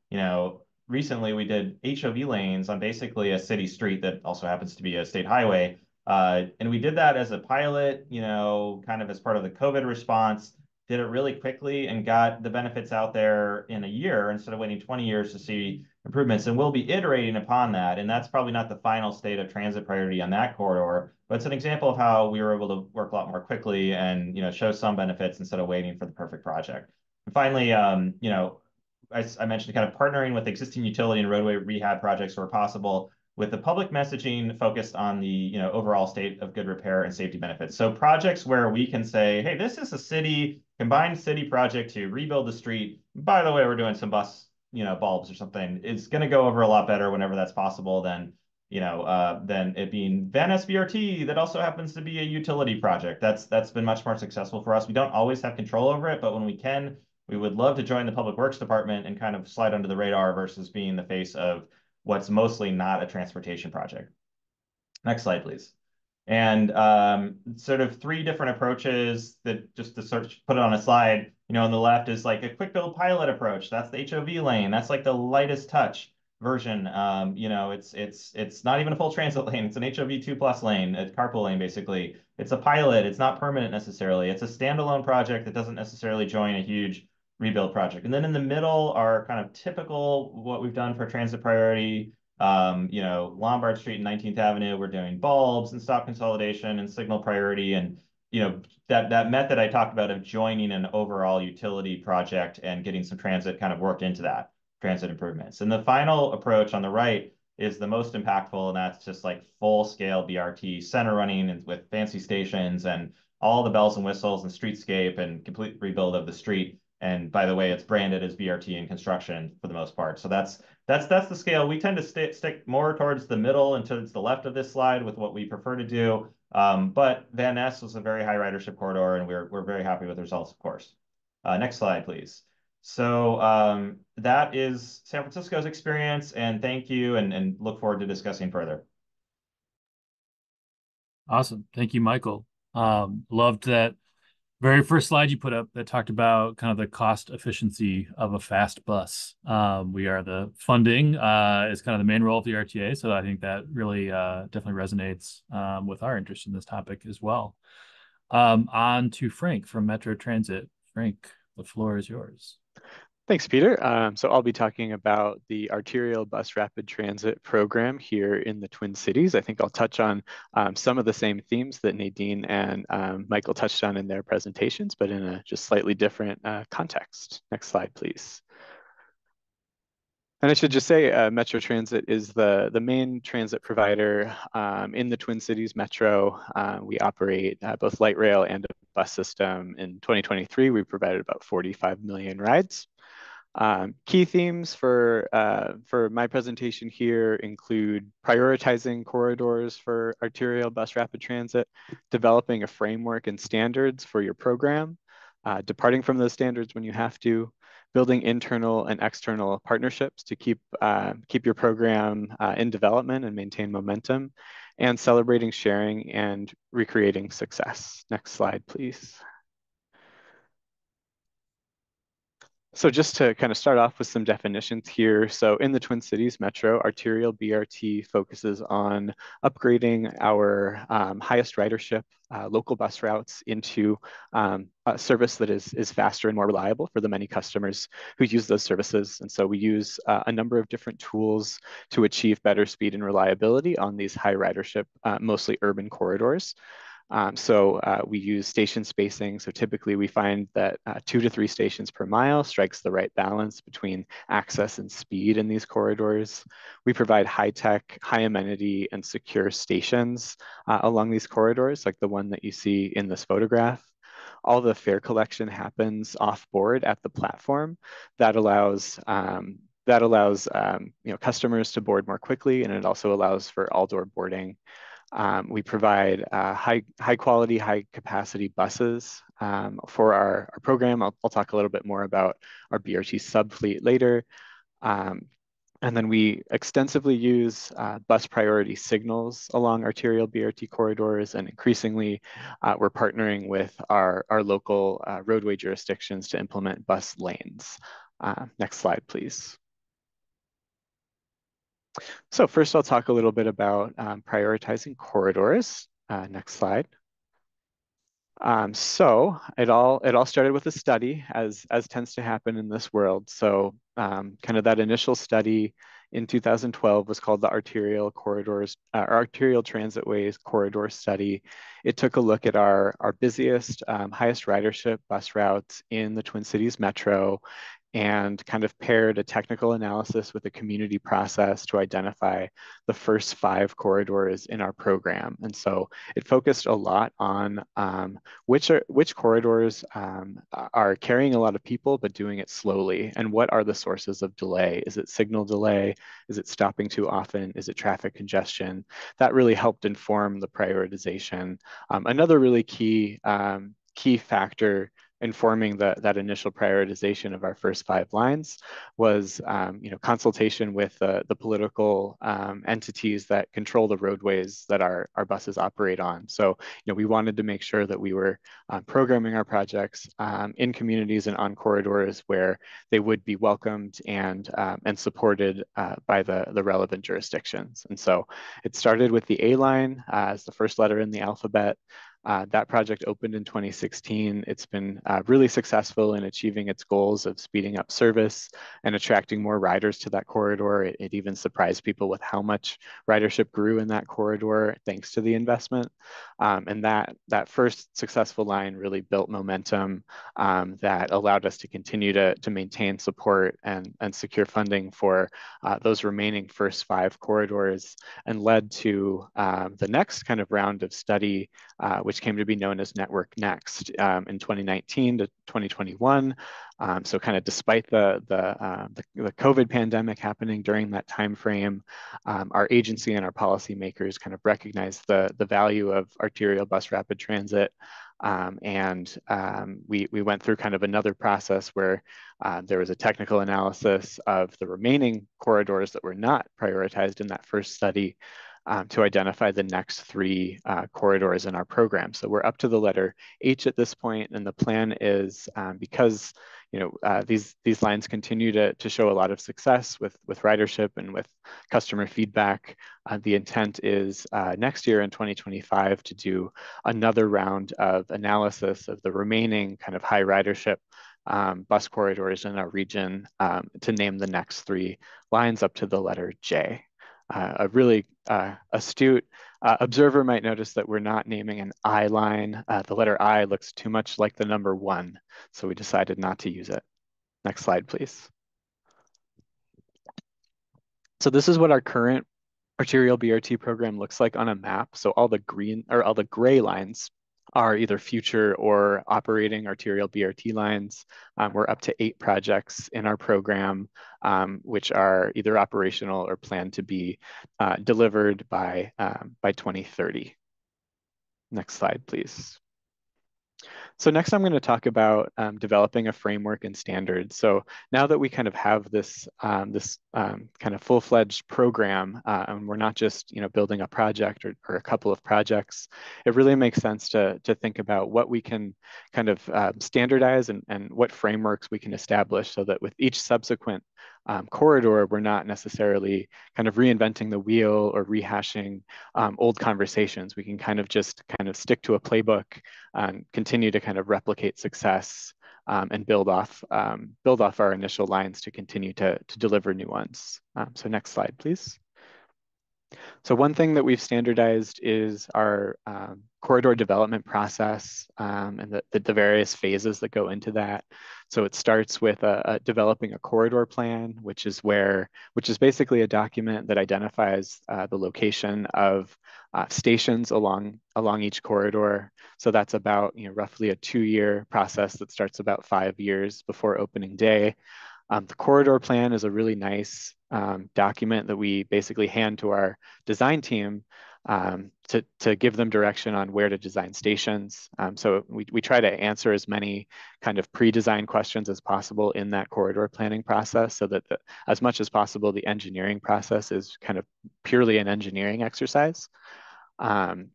D: recently we did HOV lanes on basically a city street that also happens to be a state highway. And we did that as a pilot, kind of as part of the COVID response, did it really quickly and got the benefits out there in a year instead of waiting 20 years to see improvements. And we'll be iterating upon that. And that's probably not the final state of transit priority on that corridor, but it's an example of how we were able to work a lot more quickly and, show some benefits instead of waiting for the perfect project. And finally, I mentioned kind of partnering with existing utility and roadway rehab projects where possible, with the public messaging focused on the overall state of good repair and safety benefits. So projects where we can say, hey, this is a combined city project to rebuild the street. By the way, we're doing some bus bulbs or something. It's going to go over a lot better whenever that's possible than it being Van Ness VRT that also happens to be a utility project. That's been much more successful for us. We don't always have control over it, but when we can, we would love to join the Public Works Department and kind of slide under the radar versus being the face of what's mostly not a transportation project. Next slide, please. And sort of three different approaches that just to put it on a slide, on the left is like a quick build pilot approach. That's the HOV lane. That's like the lightest touch version. It's not even a full transit lane. It's an HOV 2+ lane, a carpool lane, basically. It's a pilot. It's not permanent necessarily. It's a standalone project that doesn't necessarily join a huge rebuild project. And then in the middle are kind of typical what we've done for transit priority. Lombard Street and 19th Avenue, we're doing bulbs and stop consolidation and signal priority. And, that method I talked about of joining an overall utility project and getting some transit kind of worked into that transit improvements. And the final approach on the right is the most impactful, and that's just like full-scale BRT center running and with fancy stations and all the bells and whistles and streetscape and complete rebuild of the street. And by the way, it's branded as BRT in construction for the most part. So that's the scale. We tend to stick more towards the middle and towards the left of this slide with what we prefer to do. But Van Ness was a very high ridership corridor, and we're very happy with the results, of course. Next slide, please. So that is San Francisco's experience, and thank you, and look forward to discussing further.
A: Awesome. Thank you, Michael. Loved that very first slide you put up that talked about kind of the cost efficiency of a fast bus. We are the funding is kind of the main role of the RTA. So I think that really definitely resonates with our interest in this topic as well. On to Frank from Metro Transit. Frank, the floor is yours.
E: Thanks, Peter. So I'll be talking about the arterial bus rapid transit program here in the Twin Cities. I think I'll touch on some of the same themes that Nadine and Michael touched on in their presentations, but in a just slightly different context. Next slide, please. And I should just say Metro Transit is the main transit provider in the Twin Cities Metro. We operate both light rail and a bus system. In 2023, we provided about 45 million rides. Key themes for my presentation here include prioritizing corridors for arterial bus rapid transit, developing a framework and standards for your program, departing from those standards when you have to, building internal and external partnerships to keep your program in development and maintain momentum, and celebrating sharing and recreating success. Next slide, please. So just to kind of start off with some definitions here. So in the Twin Cities Metro, arterial BRT focuses on upgrading our highest ridership local bus routes into a service that is faster and more reliable for the many customers who use those services. And so we use a number of different tools to achieve better speed and reliability on these high ridership, mostly urban corridors. We use station spacing. So typically we find that 2 to 3 stations per mile strikes the right balance between access and speed in these corridors. We provide high-tech, high-amenity, and secure stations along these corridors, like the one that you see in this photograph. All the fare collection happens off-board at the platform. That allows customers to board more quickly, and it also allows for all-door boarding. We provide high quality, high capacity buses for our program. I'll talk a little bit more about our BRT subfleet later. And then we extensively use bus priority signals along arterial BRT corridors, and increasingly we're partnering with our local roadway jurisdictions to implement bus lanes. Next slide, please. So first I'll talk a little bit about prioritizing corridors. Next slide. So it all started with a study, as tends to happen in this world. So kind of that initial study in 2012 was called the Arterial Transitways Corridor Study. It took a look at our busiest, highest ridership bus routes in the Twin Cities Metro, and kind of paired a technical analysis with a community process to identify the first 5 corridors in our program. And so it focused a lot on which corridors are carrying a lot of people but doing it slowly, and what are the sources of delay. Is it signal delay? Is it stopping too often? Is it traffic congestion? That really helped inform the prioritization. Another really key factor informing that initial prioritization of our first 5 lines was consultation with the political entities that control the roadways that our buses operate on. So we wanted to make sure that we were programming our projects in communities and on corridors where they would be welcomed and supported by the relevant jurisdictions. And so it started with the A line as the first letter in the alphabet. That project opened in 2016. It's been really successful in achieving its goals of speeding up service and attracting more riders to that corridor. It even surprised people with how much ridership grew in that corridor thanks to the investment. And that first successful line really built momentum that allowed us to continue to maintain support and secure funding for those remaining first 5 corridors, and led to the next kind of round of study, which came to be known as Network Next in 2019 to 2021. So kind of despite the COVID pandemic happening during that time frame, our agency and our policymakers kind of recognized the value of arterial bus rapid transit. We went through kind of another process where there was a technical analysis of the remaining corridors that were not prioritized in that first study, to identify the next 3 corridors in our program. So we're up to the letter H at this point, and the plan is, because these lines continue to show a lot of success with ridership and with customer feedback. The intent is next year in 2025 to do another round of analysis of the remaining kind of high ridership bus corridors in our region, to name the next 3 lines up to the letter J. A really astute observer might notice that we're not naming an I line. The letter I looks too much like the number 1, so we decided not to use it. Next slide, please. So this is what our current arterial BRT program looks like on a map. So all the gray lines are either future or operating arterial BRT lines. We're up to 8 projects in our program, which are either operational or planned to be delivered by 2030. Next slide, please. So next I'm going to talk about developing a framework and standards. So now that we kind of have this kind of full-fledged program, and we're not just building a project or a couple of projects, it really makes sense to think about what we can kind of standardize and what frameworks we can establish so that with each subsequent corridor, we're not necessarily kind of reinventing the wheel or rehashing old conversations. We can kind of just stick to a playbook, continue to kind of replicate success, and build off our initial lines to continue to deliver new ones. So next slide, please. So one thing that we've standardized is our corridor development process, and the various phases that go into that. So it starts with developing a corridor plan, which is basically a document that identifies the location of stations along each corridor. So that's about roughly a 2-year process that starts about 5 years before opening day. The corridor plan is a really nice document that we basically hand to our design team to give them direction on where to design stations. So we try to answer as many kind of pre-design questions as possible in that corridor planning process, so that as much as possible, the engineering process is kind of purely an engineering exercise. And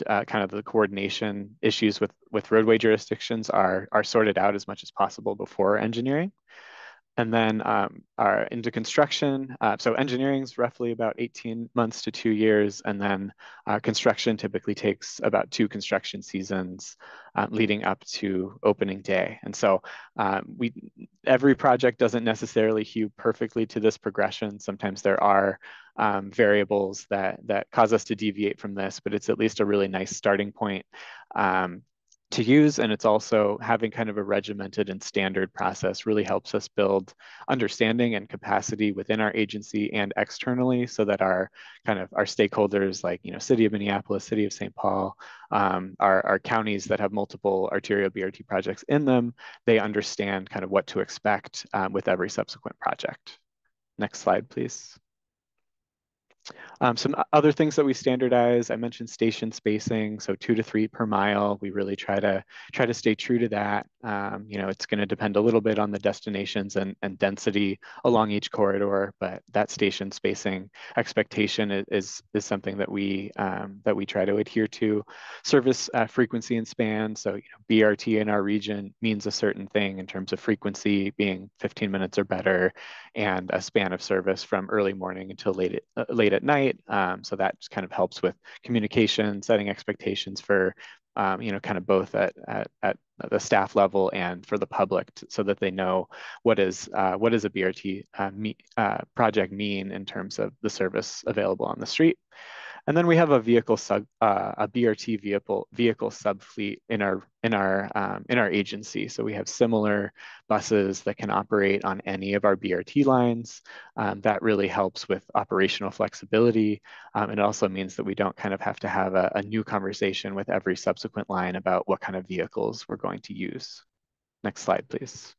E: kind of the coordination issues with roadway jurisdictions are sorted out as much as possible before engineering. And then into construction. So engineering is roughly about 18 months to 2 years. And then construction typically takes about 2 construction seasons leading up to opening day. And so every project doesn't necessarily hew perfectly to this progression. Sometimes there are variables that cause us to deviate from this, but it's at least a really nice starting point to use. And it's also having kind of a regimented and standard process really helps us build understanding and capacity within our agency and externally, so that our stakeholders, like City of Minneapolis, City of St. Paul, our counties that have multiple arterial BRT projects in them, they understand kind of what to expect with every subsequent project. Next slide, please. Some other things that we standardize, I mentioned station spacing, so 2 to 3 per mile. We really try to stay true to that. It's going to depend a little bit on the destinations and density along each corridor, but that station spacing expectation is something that we try to adhere to. Service frequency and span, so BRT in our region means a certain thing in terms of frequency being 15 minutes or better, and a span of service from early morning until late at night. So that just kind of helps with communication, setting expectations for kind of both at the staff level and for the public, so that they know what does a BRT project mean in terms of the service available on the street. And then we have a BRT vehicle subfleet in our agency. So we have similar buses that can operate on any of our BRT lines. That really helps with operational flexibility. It also means that we don't kind of have to have a new conversation with every subsequent line about what kind of vehicles we're going to use. Next slide, please.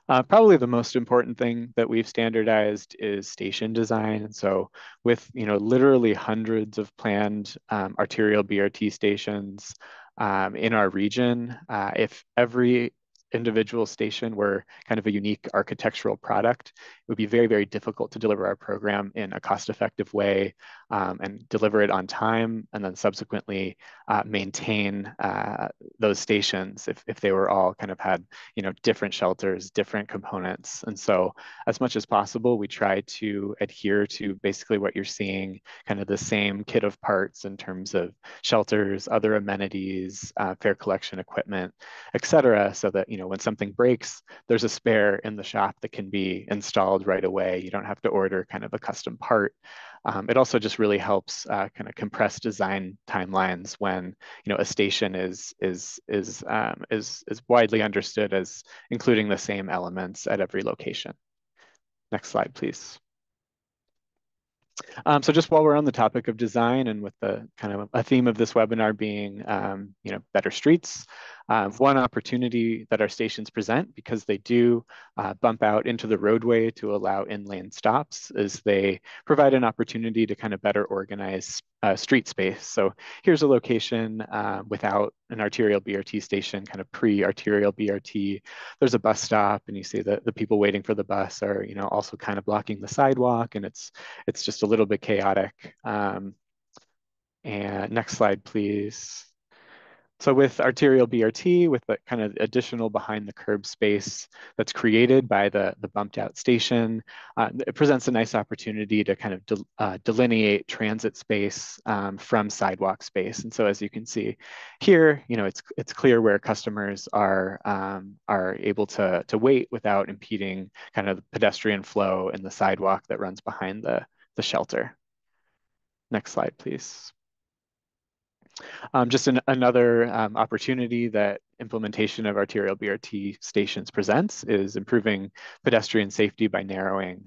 E: Probably the most important thing that we've standardized is station design. And so with literally hundreds of planned arterial BRT stations in our region, if every individual station were kind of a unique architectural product, it would be very, very difficult to deliver our program in a cost-effective way and deliver it on time, and then subsequently maintain those stations if they were all kind of had different shelters, different components. And so as much as possible, we try to adhere to basically what you're seeing, kind of the same kit of parts in terms of shelters, other amenities, fare collection equipment, et cetera, so that when something breaks, there's a spare in the shop that can be installed right away. You don't have to order kind of a custom part. It also just really helps kind of compress design timelines when a station is widely understood as including the same elements at every location. Next slide, please. So just while we're on the topic of design, and with the kind of a theme of this webinar being better streets, One opportunity that our stations present, because they do bump out into the roadway to allow in-lane stops, is they provide an opportunity to kind of better organize street space. So here's a location without an arterial BRT station, kind of pre-arterial BRT. There's a bus stop, and you see that the people waiting for the bus are, also kind of blocking the sidewalk, and it's just a little bit chaotic. And next slide, please. So with arterial BRT, with the kind of additional behind the curb space that's created by the bumped out station, it presents a nice opportunity to kind of delineate transit space from sidewalk space. And so as you can see here, it's clear where customers are able to wait without impeding kind of the pedestrian flow in the sidewalk that runs behind the shelter. Next slide, please. Just another opportunity that implementation of arterial BRT stations presents is improving pedestrian safety by narrowing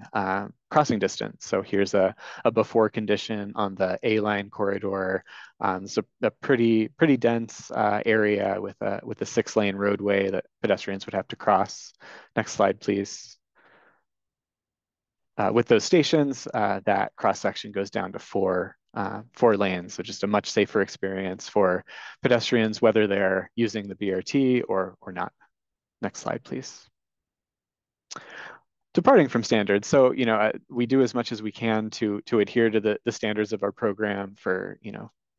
E: crossing distance. So here's a before condition on the A-line corridor. It's a pretty dense area with a 6-lane roadway that pedestrians would have to cross. Next slide, please. With those stations, that cross section goes down to 4 lanes, so just a much safer experience for pedestrians, whether they're using the BRT or not. Next slide, please. Departing from standards, so we do as much as we can to adhere to the standards of our program for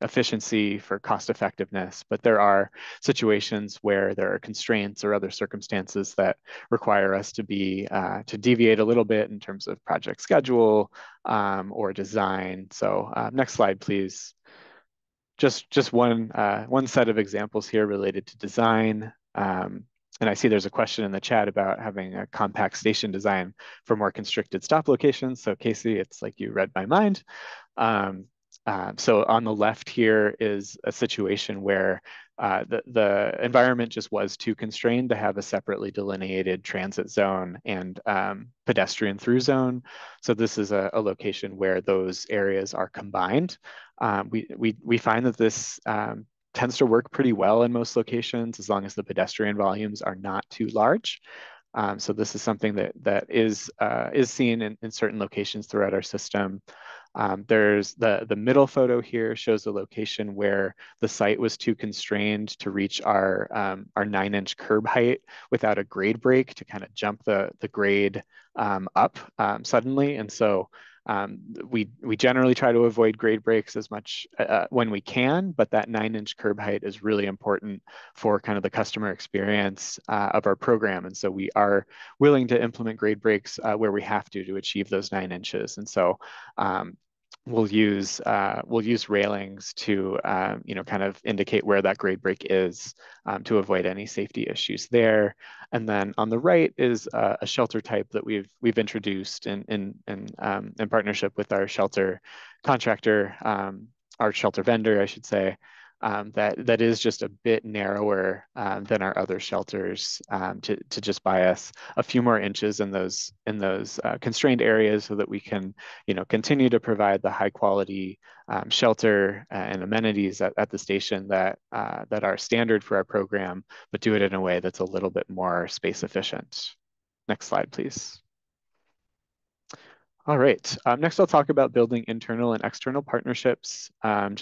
E: efficiency, for cost effectiveness, but there are situations where there are constraints or other circumstances that require us to deviate a little bit in terms of project schedule or design. So next slide, please. Just one set of examples here related to design. And I see there's a question in the chat about having a compact station design for more constricted stop locations. So Casey, it's like you read my mind. So on the left here is a situation where the environment just was too constrained to have a separately delineated transit zone and pedestrian through zone. So this is a location where those areas are combined. We find that this tends to work pretty well in most locations as long as the pedestrian volumes are not too large. So this is something that is seen in certain locations throughout our system. There's the middle photo here shows a location where the site was too constrained to reach our 9-inch curb height without a grade break to kind of jump the grade up suddenly. And so we generally try to avoid grade breaks as much when we can, but that 9-inch curb height is really important for kind of the customer experience of our program. And so we are willing to implement grade breaks where we have to achieve those 9 inches. And so we'll use railings to kind of indicate where that grade break is to avoid any safety issues there. And then on the right is a shelter type that we've introduced in partnership with our shelter contractor, our shelter vendor, I should say. That is just a bit narrower than our other shelters to just buy us a few more inches in those constrained areas so that we can continue to provide the high quality shelter and amenities at the station that are standard for our program, but do it in a way that's a little bit more space efficient. Next slide, please. All right, next I'll talk about building internal and external partnerships. An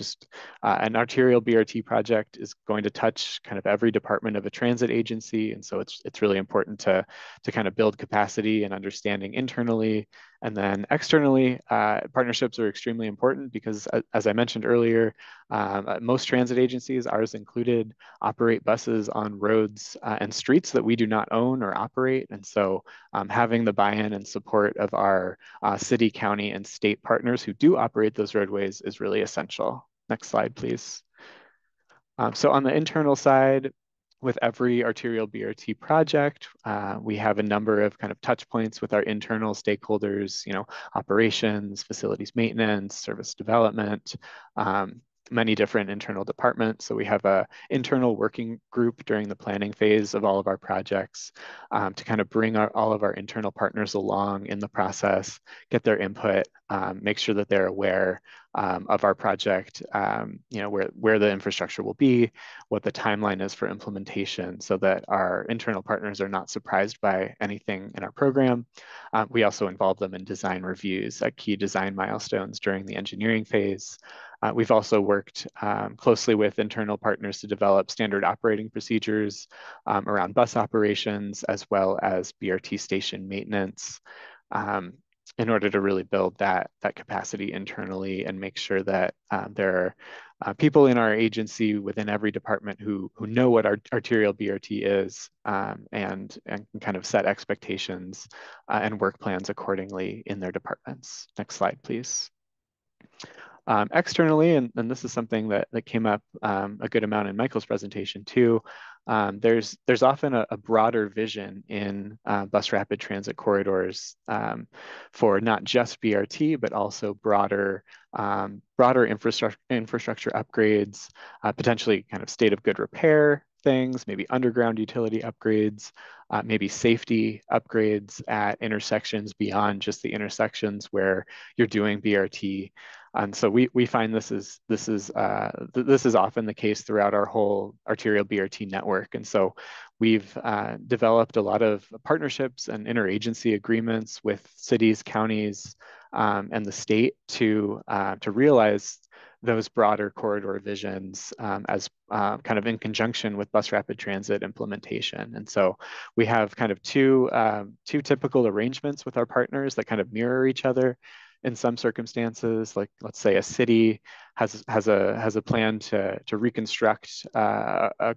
E: arterial BRT project is going to touch kind of every department of a transit agency. And so it's really important to kind of build capacity and understanding internally. And then externally, partnerships are extremely important because as I mentioned earlier, most transit agencies, ours included, operate buses on roads and streets that we do not own or operate. And so having the buy-in and support of our city, county, and state partners who do operate those roadways is really essential. Next slide, please. So on the internal side, with every arterial BRT project, we have a number of kind of touch points with our internal stakeholders, operations, facilities maintenance, service development. many different internal departments. So we have a internal working group during the planning phase of all of our projects to kind of bring all of our internal partners along in the process, get their input, make sure that they're aware of our project, where the infrastructure will be, what the timeline is for implementation, so that our internal partners are not surprised by anything in our program. We also involve them in design reviews at key design milestones during the engineering phase. We've also worked closely with internal partners to develop standard operating procedures around bus operations, as well as BRT station maintenance, in order to really build that capacity internally and make sure that there are people in our agency within every department who know what our arterial BRT is and can kind of set expectations and work plans accordingly in their departments. Next slide, please. Externally, and this is something that came up a good amount in Michael's presentation too, there's often a broader vision in bus rapid transit corridors for not just BRT, but also broader infrastructure upgrades, potentially kind of state of good repair things, maybe underground utility upgrades, maybe safety upgrades at intersections beyond just the intersections where you're doing BRT. And so we find this is often the case throughout our whole arterial BRT network. And so we've developed a lot of partnerships and interagency agreements with cities, counties, and the state to realize those broader corridor visions as kind of in conjunction with bus rapid transit implementation. And so we have kind of two typical arrangements with our partners that kind of mirror each other. In some circumstances, like let's say a city has a plan to reconstruct a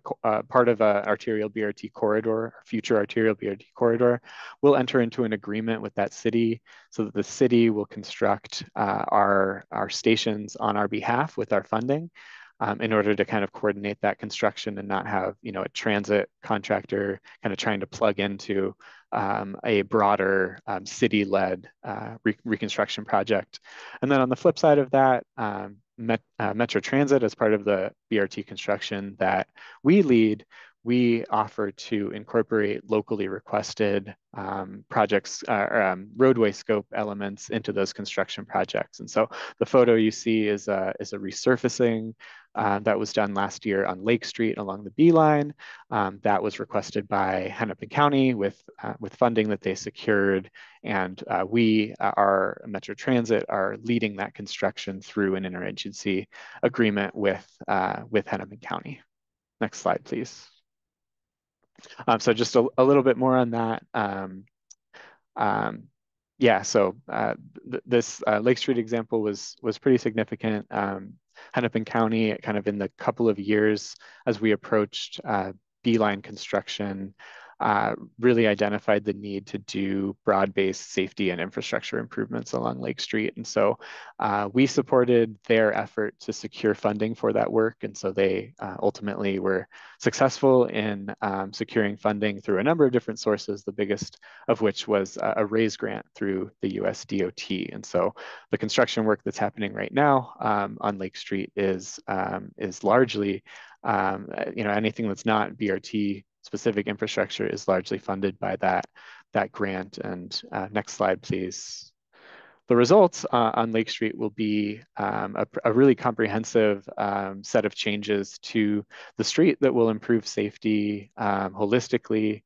E: part of an arterial BRT corridor, future arterial BRT corridor, we'll enter into an agreement with that city so that the city will construct our stations on our behalf with our funding. In order to kind of coordinate that construction and not have, a transit contractor kind of trying to plug into a broader city-led reconstruction project. And then on the flip side of that, Metro Transit, as part of the BRT construction that we lead, we offer to incorporate locally requested projects, roadway scope elements into those construction projects. And so the photo you see is a resurfacing that was done last year on Lake Street along the B line. That was requested by Hennepin County with funding that they secured. And we, our Metro Transit, are leading that construction through an interagency agreement with Hennepin County. Next slide, please. So just a little bit more on that. Yeah, so this Lake Street example was pretty significant. Hennepin County, kind of in the couple of years as we approached B-line construction, really identified the need to do broad-based safety and infrastructure improvements along Lake Street. And so we supported their effort to secure funding for that work. And so they ultimately were successful in securing funding through a number of different sources, the biggest of which was a RAISE grant through the US DOT. And so the construction work that's happening right now on Lake Street is largely, anything that's not BRT specific infrastructure is largely funded by that grant. And next slide, please. The results on Lake Street will be a really comprehensive set of changes to the street that will improve safety holistically,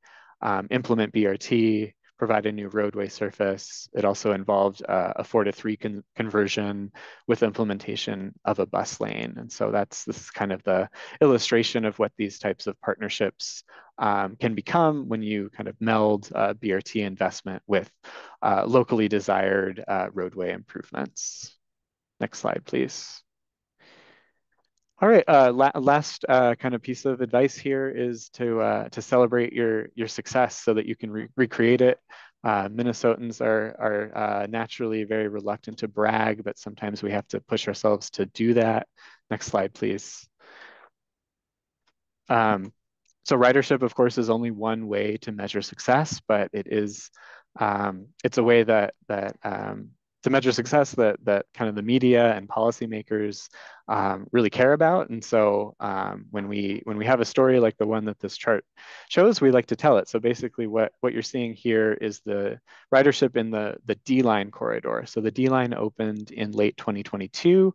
E: implement BRT, provide a new roadway surface. It also involved a 4-to-3 conversion with implementation of a bus lane. And so this is kind of the illustration of what these types of partnerships can become when you kind of meld BRT investment with locally desired roadway improvements. Next slide, please. All right, last kind of piece of advice here is to celebrate your success so that you can recreate it. Minnesotans are naturally very reluctant to brag, but sometimes we have to push ourselves to do that. Next slide, please. So ridership, of course, is only one way to measure success, but it's a way that to measure success that kind of the media and policymakers really care about. And so when we have a story like the one that this chart shows, we like to tell it. So basically what you're seeing here is the ridership in the D-line corridor. So the D-line opened in late 2022.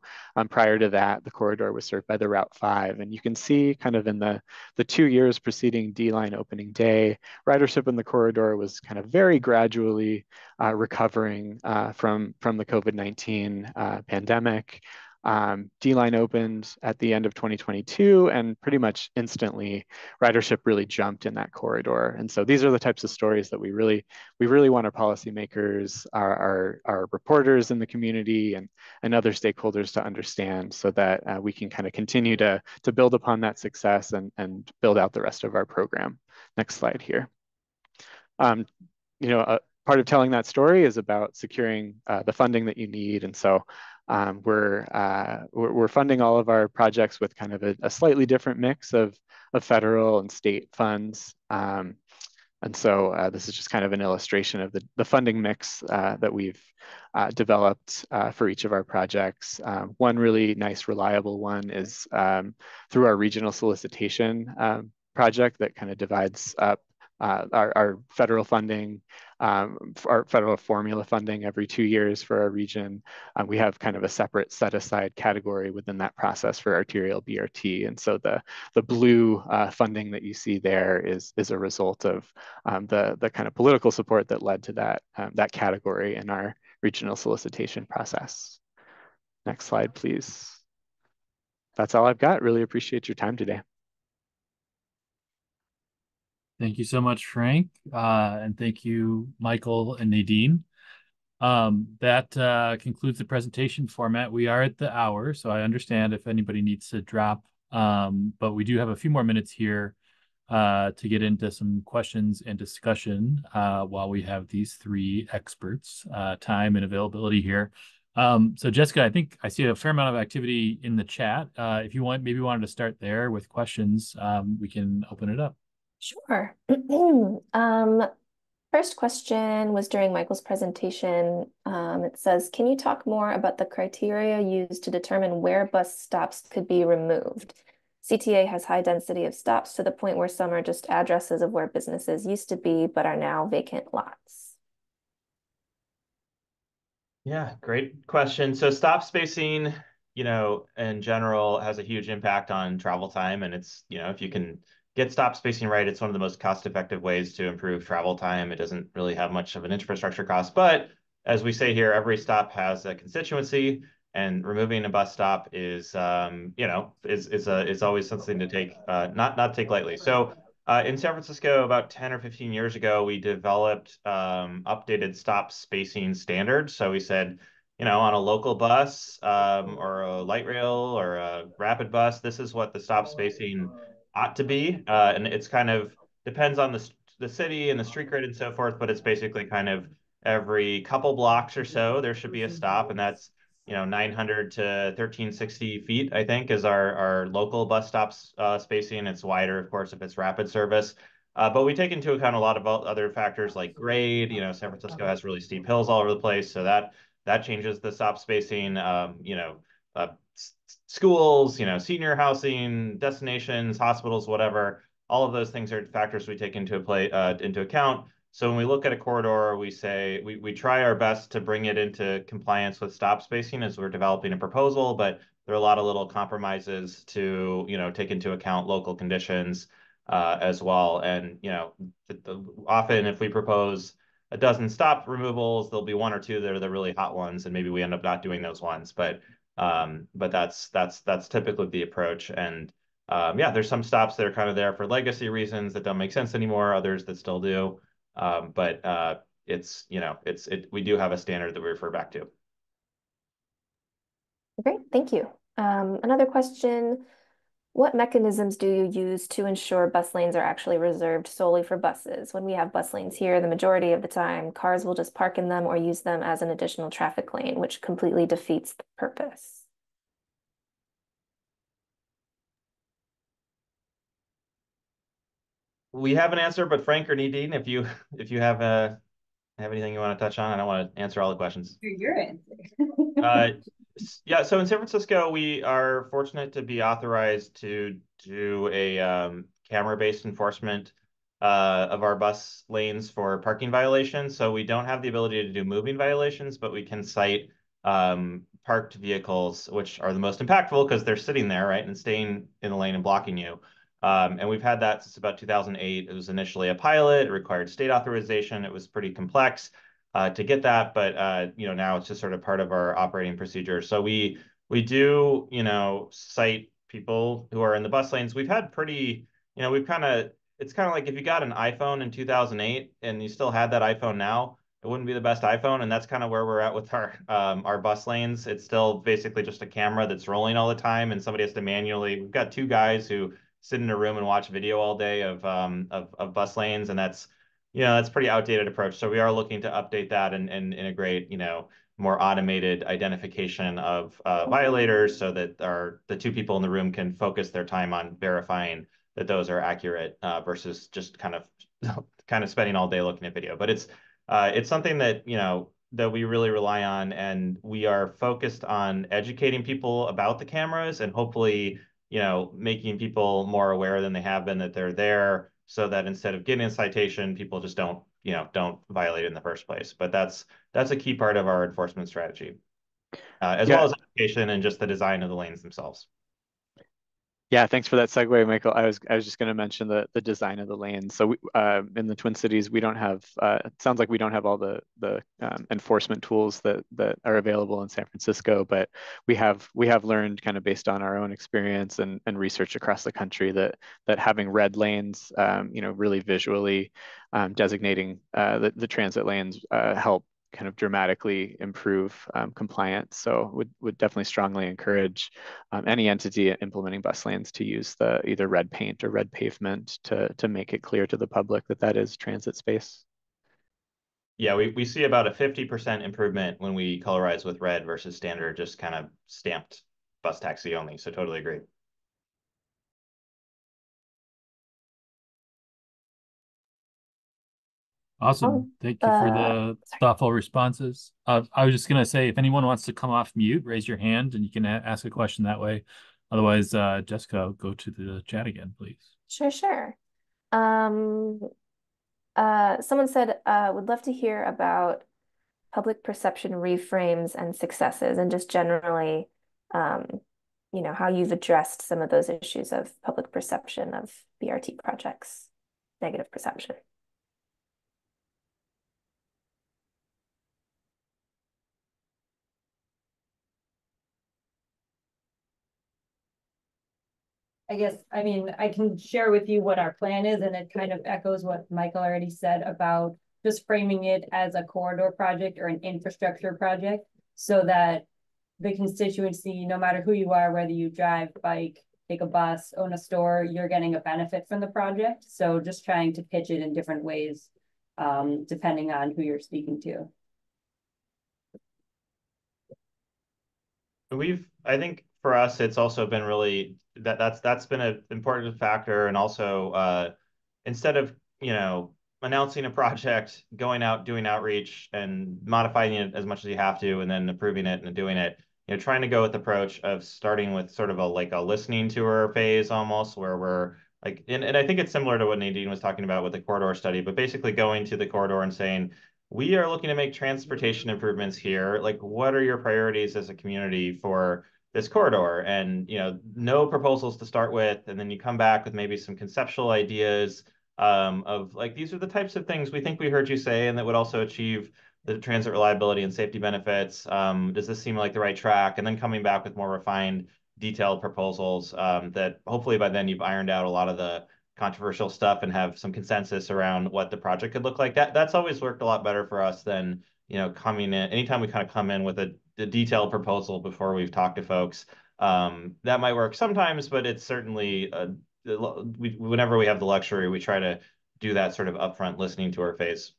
E: Prior to that, the corridor was served by the Route 5. And you can see kind of in the 2 years preceding D-line opening day, ridership in the corridor was kind of very gradually recovering from the COVID-19 pandemic. D-line opened at the end of 2022, and pretty much instantly ridership really jumped in that corridor. And so these are the types of stories that we really want our policymakers, our reporters in the community, and other stakeholders to understand, so that we can kind of continue to build upon that success and build out the rest of our program. Next slide here. Part of telling that story is about securing the funding that you need. And so we're funding all of our projects with kind of a slightly different mix of federal and state funds. And so this is just kind of an illustration of the funding mix that we've developed for each of our projects. One really nice, reliable one is through our regional solicitation project that kind of divides up our federal funding, our federal formula funding every 2 years for our region. We have kind of a separate set aside category within that process for arterial BRT. And so the blue funding that you see there is a result of the kind of political support that led to that category in our regional solicitation process. Next slide, please. That's all I've got. Really appreciate your time today.
A: Thank you so much, Frank. And thank you, Michael and Nadine. That concludes the presentation format. We are at the hour, so I understand if anybody needs to drop, but we do have a few more minutes here to get into some questions and discussion while we have these three experts' time and availability here. So Jessica, I think I see a fair amount of activity in the chat. If you maybe wanted to start there with questions, we can open it up.
F: Sure. First question was during Michael's presentation. It says, can you talk more about the criteria used to determine where bus stops could be removed? CTA has high density of stops to the point where some are just addresses of where businesses used to be, but are now vacant lots.
D: Yeah, great question. So stop spacing, in general has a huge impact on travel time. And it's, if you can get stop spacing right, it's one of the most cost-effective ways to improve travel time. It doesn't really have much of an infrastructure cost, but as we say here, every stop has a constituency, and removing a bus stop is, is always something to take, not take lightly. So in San Francisco, about 10 or 15 years ago, we developed updated stop spacing standards. So we said, on a local bus or a light rail or a rapid bus, this is what the stop spacing ought to be. And it's kind of depends on the city and the street grid and so forth, but it's basically kind of every couple blocks or so, there should be a stop. And that's, 900 to 1360 feet, I think, is our local bus stops spacing. It's wider, of course, if it's rapid service. But we take into account a lot of other factors like grade. San Francisco has really steep hills all over the place, so that changes the stop spacing. Schools, senior housing, destinations, hospitals, whatever. All of those things are factors we take into account. So when we look at a corridor, we say we try our best to bring it into compliance with stop spacing as we're developing a proposal, but there are a lot of little compromises to take into account local conditions as well. And often if we propose a dozen stop removals, there'll be one or two that are the really hot ones, and maybe we end up not doing those ones. But that's typically the approach. And there's some stops that are kind of there for legacy reasons that don't make sense anymore, others that still do. But we do have a standard that we refer back to.
F: Great, thank you. Another question, what mechanisms do you use to ensure bus lanes are actually reserved solely for buses? When we have bus lanes here, the majority of the time, cars will just park in them or use them as an additional traffic lane, which completely defeats the purpose.
D: We have an answer, but Frank or Nadine, if you have anything you want to touch on, I don't want to answer all the questions.
C: Your answer.
D: Yeah, so in San Francisco, we are fortunate to be authorized to do a camera-based enforcement of our bus lanes for parking violations. So we don't have the ability to do moving violations, but we can cite parked vehicles, which are the most impactful because they're sitting there, right, and staying in the lane and blocking you. And we've had that since about 2008. It was initially a pilot. It required state authorization. It was pretty complex to get that, but now it's just sort of part of our operating procedure. So we do cite people who are in the bus lanes. We've had pretty we've kind of it's kind of like if you got an iPhone in 2008 and you still had that iPhone now, it wouldn't be the best iPhone, and that's kind of where we're at with our bus lanes. It's still basically just a camera that's rolling all the time, and somebody has to manually. We've got two guys who sit in a room and watch video all day of bus lanes, and that's pretty outdated approach. So we are looking to update that and integrate, more automated identification of violators so that the two people in the room can focus their time on verifying that those are accurate versus just kind of spending all day looking at video. But it's something that, that we really rely on, and we are focused on educating people about the cameras and hopefully, making people more aware than they have been that they're there, so that instead of getting a citation, people just don't violate it in the first place. But that's a key part of our enforcement strategy, as well
E: Yeah.
D: as education and just the design of the lanes themselves.
E: Yeah, thanks for that segue, Michael. I was just going to mention the design of the lanes. So in the Twin Cities, we don't have. It sounds like we don't have all the enforcement tools that are available in San Francisco, but we have learned kind of based on our own experience and research across the country that having red lanes, really visually designating the transit lanes help kind of dramatically improve compliance. So would definitely strongly encourage any entity implementing bus lanes to use the either red paint or red pavement to make it clear to the public that is transit space.
D: Yeah, we see about a 50% improvement when we colorize with red versus standard, just kind of stamped bus taxi only. So totally agree.
A: Awesome. Thank you for the thoughtful responses. I was just going to say, if anyone wants to come off mute, raise your hand and you can ask a question that way. Otherwise, Jessica, go to the chat again, please.
F: Sure. Someone said, would love to hear about public perception reframes and successes, and just generally, how you've addressed some of those issues of public perception of BRT projects, negative perception.
C: I guess, I can share with you what our plan is, and it kind of echoes what Michael already said about just framing it as a corridor project or an infrastructure project, so that the constituency, no matter who you are, whether you drive, bike, take a bus, own a store, you're getting a benefit from the project. So just trying to pitch it in different ways, depending on who you're speaking to.
D: I think for us, it's also been really that's been an important factor. And also, instead of, announcing a project, going out, doing outreach and modifying it as much as you have to, and then approving it and doing it, trying to go with the approach of starting with sort of a listening tour phase almost, where we're like, and I think it's similar to what Nadine was talking about with the corridor study, but basically going to the corridor and saying, we are looking to make transportation improvements here. Like, what are your priorities as a community for this corridor? And, no proposals to start with. And then you come back with maybe some conceptual ideas of like, these are the types of things we think we heard you say, and that would also achieve the transit reliability and safety benefits. Does this seem like the right track? And then coming back with more refined, detailed proposals that hopefully by then you've ironed out a lot of the controversial stuff and have some consensus around what the project could look like. That's always worked a lot better for us than, coming in. Anytime we kind of come in with a detailed proposal before we've talked to folks, that might work sometimes, but it's certainly whenever we have the luxury, we try to do that sort of upfront listening to our phase.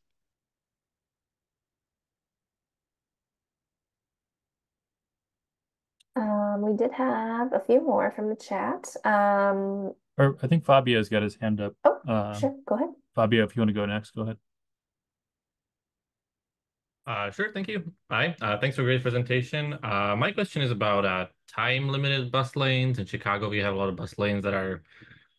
F: We did have a few more from the chat.
A: Or I think Fabio's got his hand up.
F: Oh, sure. Go ahead.
A: Fabio, if you want to go next, go ahead.
G: Sure, thank you. Hi, thanks for a great presentation. My question is about time-limited bus lanes. In Chicago, we have a lot of bus lanes that are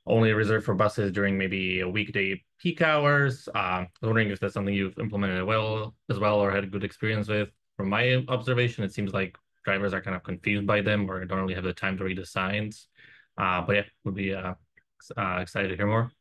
G: only reserved for buses during maybe a weekday peak hours. I was wondering if that's something you've implemented well as well or had a good experience with. From my observation, it seems like drivers are kind of confused by them or don't really have the time to read the signs. But yeah, would be excited to hear more.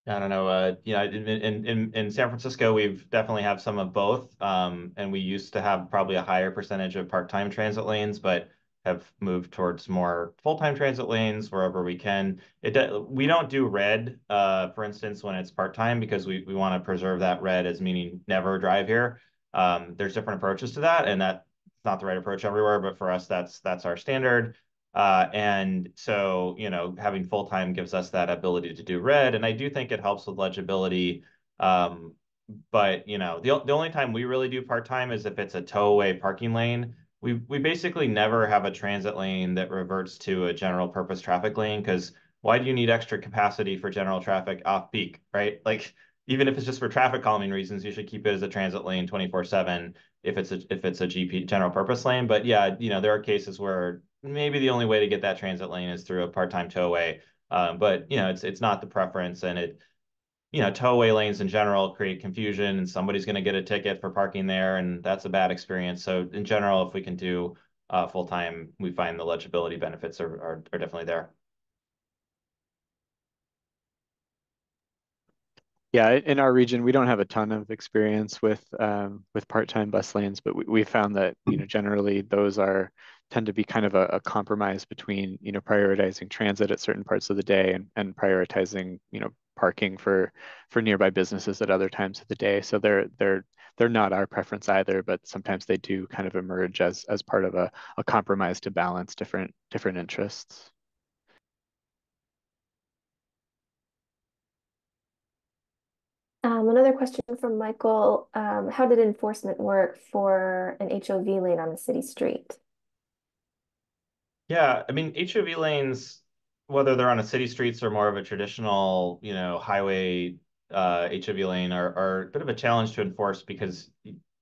D: I don't know. In San Francisco, we've definitely have some of both. And we used to have probably a higher percentage of part-time transit lanes, but have moved towards more full-time transit lanes wherever we can. We don't do red, for instance, when it's part-time because we want to preserve that red as meaning never drive here. There's different approaches to that, and that's not the right approach everywhere, but for us, that's our standard. And so, having full time gives us that ability to do red. And I do think it helps with legibility. But, the only time we really do part time is if it's a tow-away parking lane. We basically never have a transit lane that reverts to a general purpose traffic lane because why do you need extra capacity for general traffic off peak, right? Like, even if it's just for traffic calming reasons, you should keep it as a transit lane 24/7 if it's a GP general purpose lane. But yeah, there are cases where maybe the only way to get that transit lane is through a part-time towaway. But it's not the preference, and towaway lanes in general create confusion, and somebody's going to get a ticket for parking there, and that's a bad experience. So in general, if we can do full-time, we find the legibility benefits are definitely there.
E: Yeah, in our region, we don't have a ton of experience with part-time bus lanes, but we found that generally those tend to be kind of a compromise between prioritizing transit at certain parts of the day and prioritizing parking for nearby businesses at other times of the day. So they're not our preference either, but sometimes they do kind of emerge as part of a compromise to balance different interests.
F: Another question from Michael. How did enforcement work for an HOV lane on a city street?
D: Yeah, I mean, HOV lanes, whether they're on a city streets or more of a traditional, highway HOV lane, are a bit of a challenge to enforce because,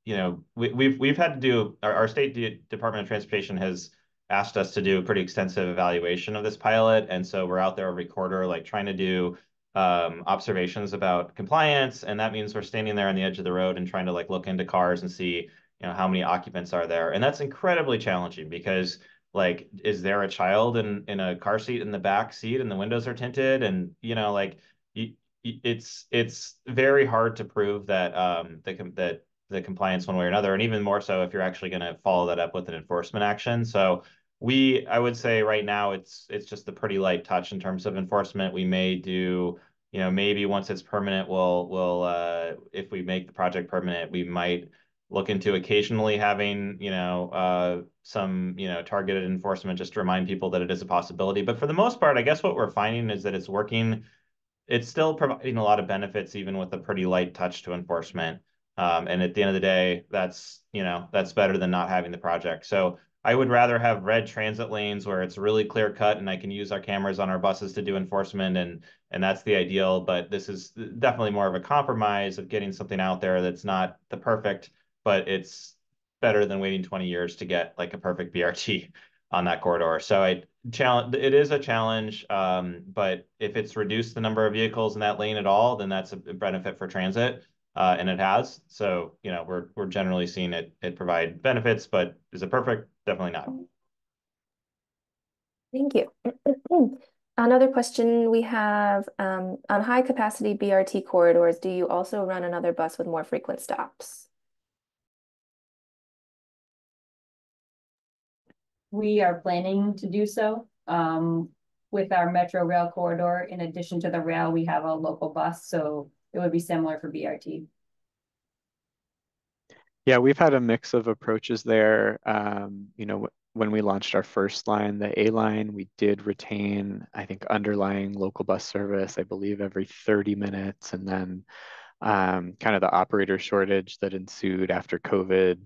D: we've had to do our state Department of Transportation has asked us to do a pretty extensive evaluation of this pilot, and so we're out there every quarter, like trying to do observations about compliance, and that means we're standing there on the edge of the road and trying to like look into cars and see, how many occupants are there, and that's incredibly challenging because like is there a child in a car seat in the back seat and the windows are tinted and like it's very hard to prove that that the compliance one way or another, and even more so if you're actually going to follow that up with an enforcement action. So I would say right now it's just a pretty light touch in terms of enforcement. We may do, maybe once it's permanent, we'll if we make the project permanent, we might look into occasionally having, some, targeted enforcement just to remind people that it is a possibility. But for the most part, I guess what we're finding is that it's working. It's still providing a lot of benefits, even with a pretty light touch to enforcement. And at the end of the day, that's better than not having the project. So I would rather have red transit lanes where it's really clear cut and I can use our cameras on our buses to do enforcement, and that's the ideal. But this is definitely more of a compromise of getting something out there that's not the perfect, but it's better than waiting 20 years to get like a perfect BRT on that corridor. So it is a challenge, but if it's reduced the number of vehicles in that lane at all, then that's a benefit for transit, and it has. So we're generally seeing it provide benefits, but is it perfect? Definitely not.
F: Thank you. Another question we have, on high capacity BRT corridors, do you also run another bus with more frequent stops?
C: We are planning to do so. With our Metro rail corridor, in addition to the rail, we have a local bus, so it would be similar for BRT.
E: Yeah, we've had a mix of approaches there. When we launched our first line, the A line, we did retain, I think, underlying local bus service, I believe, every 30 minutes. And then kind of the operator shortage that ensued after COVID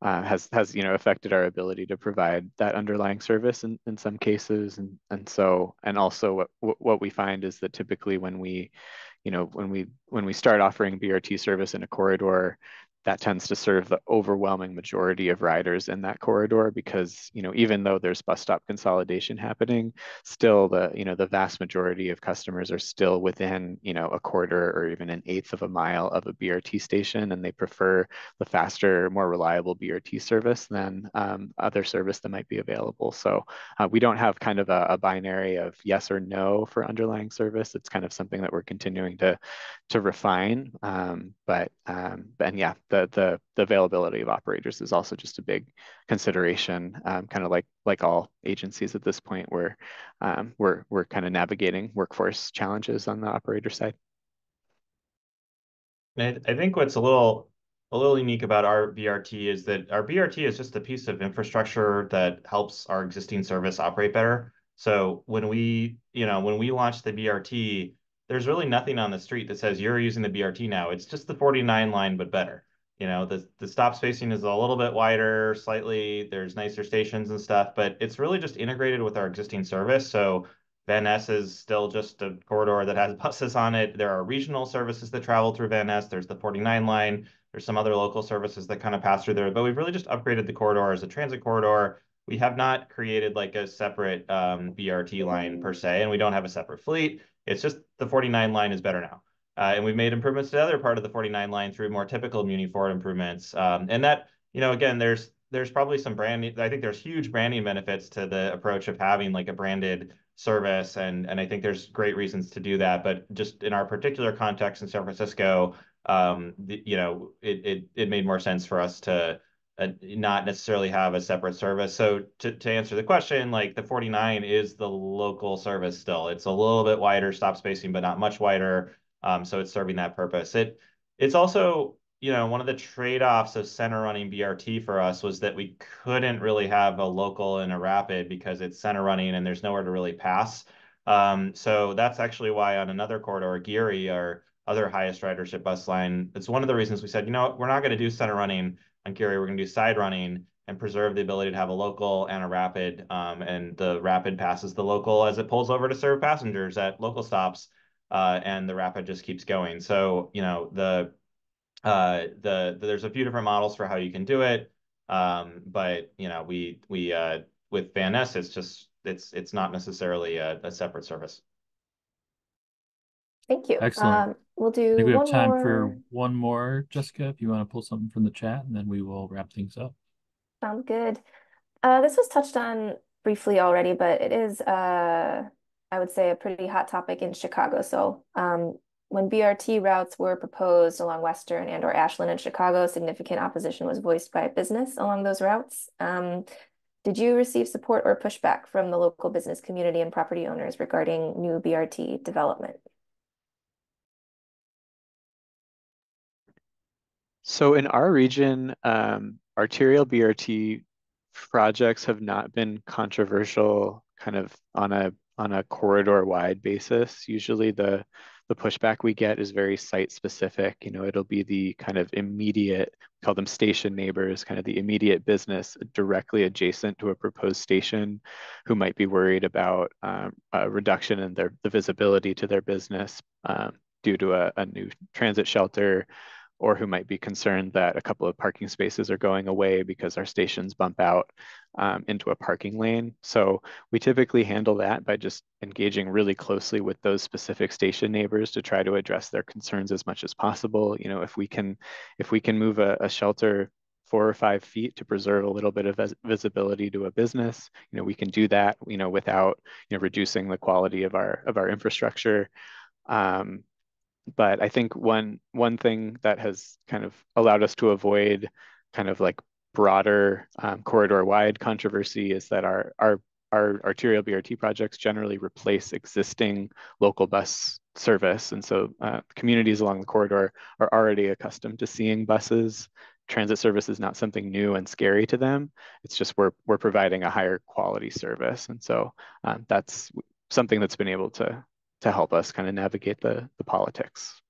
E: has affected our ability to provide that underlying service in some cases. And also what we find is that typically when we start offering BRT service in a corridor, that tends to serve the overwhelming majority of riders in that corridor, because even though there's bus stop consolidation happening, still the vast majority of customers are still within a quarter or even an eighth of a mile of a BRT station, and they prefer the faster, more reliable BRT service than other service that might be available. So we don't have kind of a binary of yes or no for underlying service. It's kind of something that we're continuing to refine. And yeah, the availability of operators is also just a big consideration, kind of like all agencies at this point, where we're kind of navigating workforce challenges on the operator side.
D: And I think what's a little unique about our BRT is that our BRT is just a piece of infrastructure that helps our existing service operate better. So when we launched the BRT, there's really nothing on the street that says you're using the BRT now. It's just the 49 line, but better. The stop spacing is a little bit wider, slightly. There's nicer stations and stuff, but it's really just integrated with our existing service. So Van Ness is still just a corridor that has buses on it. There are regional services that travel through Van Ness. There's the 49 line. There's some other local services that kind of pass through there, but we've really just upgraded the corridor as a transit corridor. We have not created like a separate BRT line per se, and we don't have a separate fleet. It's just the 49 line is better now. And we've made improvements to the other part of the 49 line through more typical Muni Forward improvements. And that, again, there's probably some branding. I think there's huge branding benefits to the approach of having like a branded service, and I think there's great reasons to do that. But just in our particular context in San Francisco, it made more sense for us to not necessarily have a separate service. So to answer the question, like the 49 is the local service still. It's a little bit wider stop spacing, but not much wider. So it's serving that purpose. It's also, one of the trade-offs of center running BRT for us was that we couldn't really have a local and a rapid because it's center running and there's nowhere to really pass. So that's actually why on another corridor, Geary, our other highest ridership bus line, it's one of the reasons we said, we're not going to do center running on Geary. We're going to do side running and preserve the ability to have a local and a rapid. And the rapid passes the local as it pulls over to serve passengers at local stops. And the rapid just keeps going. So, there's a few different models for how you can do it. But we with Van Ness, it's not necessarily a separate service.
F: Thank you.
A: Excellent.
F: We'll do
A: I think we have
F: one
A: time
F: more.
A: for one more, Jessica, if you want to pull something from the chat, and then we will wrap things up.
F: Sounds good. This was touched on briefly already, but it is, I would say, a pretty hot topic in Chicago. So when BRT routes were proposed along Western and/or Ashland and Chicago, significant opposition was voiced by business along those routes. Did you receive support or pushback from the local business community and property owners regarding new BRT development?
E: So in our region, arterial BRT projects have not been controversial kind of on a corridor wide basis. Usually the pushback we get is very site specific. It'll be the kind of immediate, we call them station neighbors, kind of the immediate business directly adjacent to a proposed station, who might be worried about a reduction in the visibility to their business due to a new transit shelter, or who might be concerned that a couple of parking spaces are going away because our stations bump out into a parking lane. So we typically handle that by just engaging really closely with those specific station neighbors to try to address their concerns as much as possible. If we can move a shelter 4 or 5 feet to preserve a little bit of visibility to a business, we can do that, without reducing the quality of our infrastructure. But I think one thing that has kind of allowed us to avoid kind of like broader corridor-wide controversy is that our arterial BRT projects generally replace existing local bus service. And so communities along the corridor are already accustomed to seeing buses. Transit service is not something new and scary to them. It's just we're providing a higher quality service. And so that's something that's been able to help us kind of navigate the politics.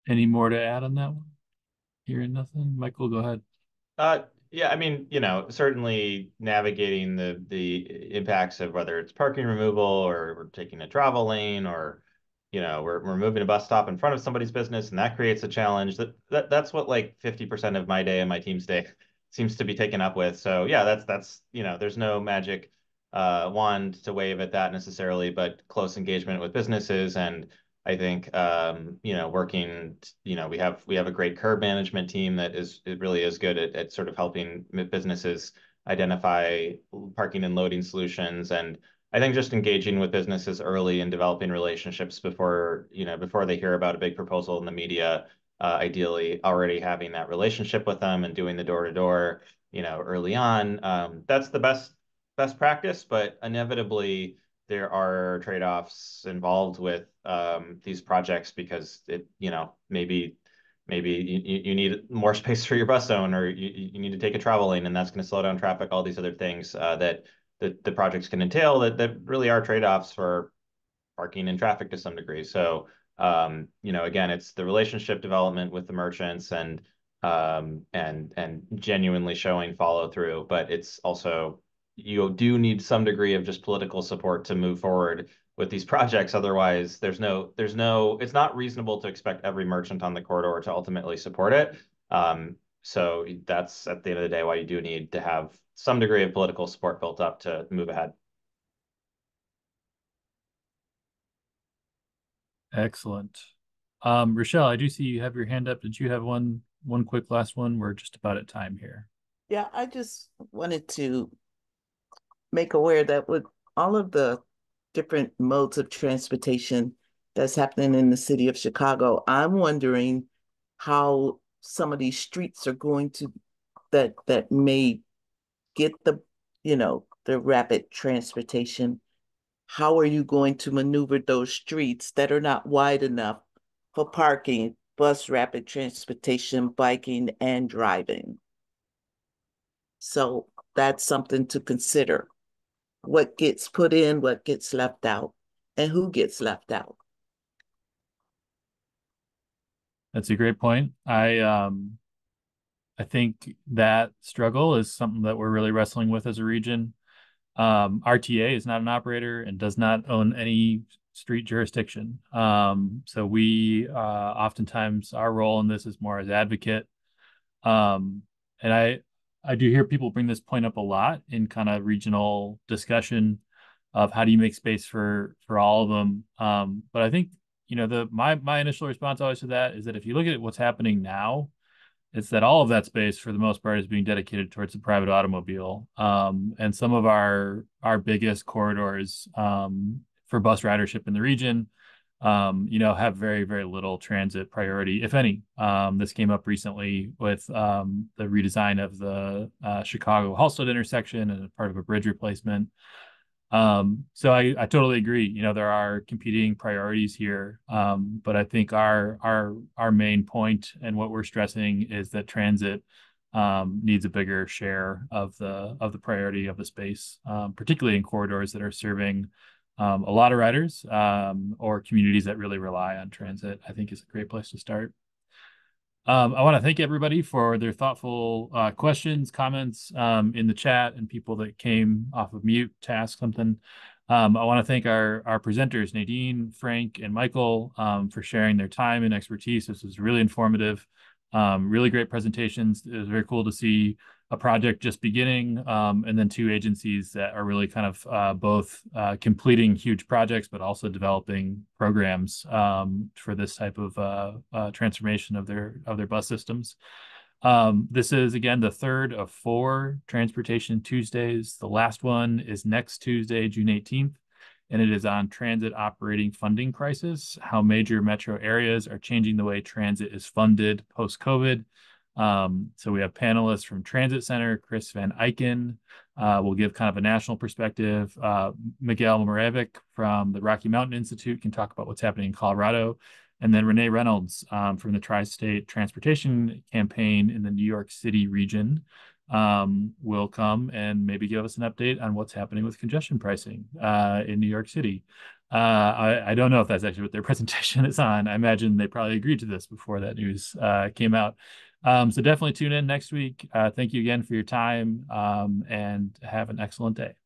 A: Any more to add on that one? Hearing nothing. Michael, go ahead.
D: Yeah, I mean, certainly navigating the impacts of whether it's parking removal or we're taking a travel lane or, we're moving a bus stop in front of somebody's business and that creates a challenge. That's what like 50% of my day and my team's day seems to be taken up with. So yeah, that's there's no magic wand to wave at that necessarily, but close engagement with businesses. And I think working, we have a great curb management team that it really is good at sort of helping businesses identify parking and loading solutions. And I think just engaging with businesses early and developing relationships before they hear about a big proposal in the media, ideally already having that relationship with them and doing the door to door, early on. That's the best practice, but inevitably there are trade-offs involved with these projects because maybe you need more space for your bus zone or you need to take a travel lane and that's going to slow down traffic, all these other things that the projects can entail that really are trade-offs for parking and traffic to some degree. So again, it's the relationship development with the merchants and genuinely showing follow through, but it's also you do need some degree of just political support to move forward with these projects. Otherwise, it's not reasonable to expect every merchant on the corridor to ultimately support it. So that's at the end of the day why you do need to have some degree of political support built up to move ahead.
A: Excellent. Rochelle, I do see you have your hand up. Did you have one quick last one? We're just about at time here.
H: Yeah, I just wanted to make aware that with all of the different modes of transportation that's happening in the city of Chicago, I'm wondering how some of these streets are going to that may get the rapid transportation. How are you going to maneuver those streets that are not wide enough for parking, bus, rapid transportation, biking, and driving? So that's something to consider. What gets put in, what gets left out, and who gets left out.
A: That's a great point. I think that struggle is something that we're really wrestling with as a region. RTA is not an operator and does not own any street jurisdiction. So we oftentimes our role in this is more as advocate. And I do hear people bring this point up a lot in kind of regional discussion of how do you make space for all of them. But I think my initial response always to that is that if you look at what's happening now, it's that all of that space for the most part is being dedicated towards the private automobile. And some of our biggest corridors for bus ridership in the region have very, very little transit priority, if any. This came up recently with the redesign of the Chicago Halsted intersection and part of a bridge replacement. So I totally agree. There are competing priorities here, but I think our main point and what we're stressing is that transit needs a bigger share of the priority of the space, particularly in corridors that are serving a lot of riders or communities that really rely on transit. I think is a great place to start. I want to thank everybody for their thoughtful questions, comments in the chat, and people that came off of mute to ask something. I want to thank our presenters, Nadine, Frank, and Michael, for sharing their time and expertise. This was really informative, really great presentations. It was very cool to see a project just beginning, and then two agencies that are really kind of both completing huge projects, but also developing programs for this type of transformation of their bus systems. This is, again, the third of 4 Transportation Tuesdays. The last one is next Tuesday, June 18th, and it is on transit operating funding crisis, how major metro areas are changing the way transit is funded post-COVID. So we have panelists from Transit Center, Chris Van Eiken will give kind of a national perspective. Miguel Moravec from the Rocky Mountain Institute can talk about what's happening in Colorado. And then Renee Reynolds from the Tri-State Transportation Campaign in the New York City region will come and maybe give us an update on what's happening with congestion pricing in New York City. I don't know if that's actually what their presentation is on. I imagine they probably agreed to this before that news came out. So definitely tune in next week. Thank you again for your time, and have an excellent day.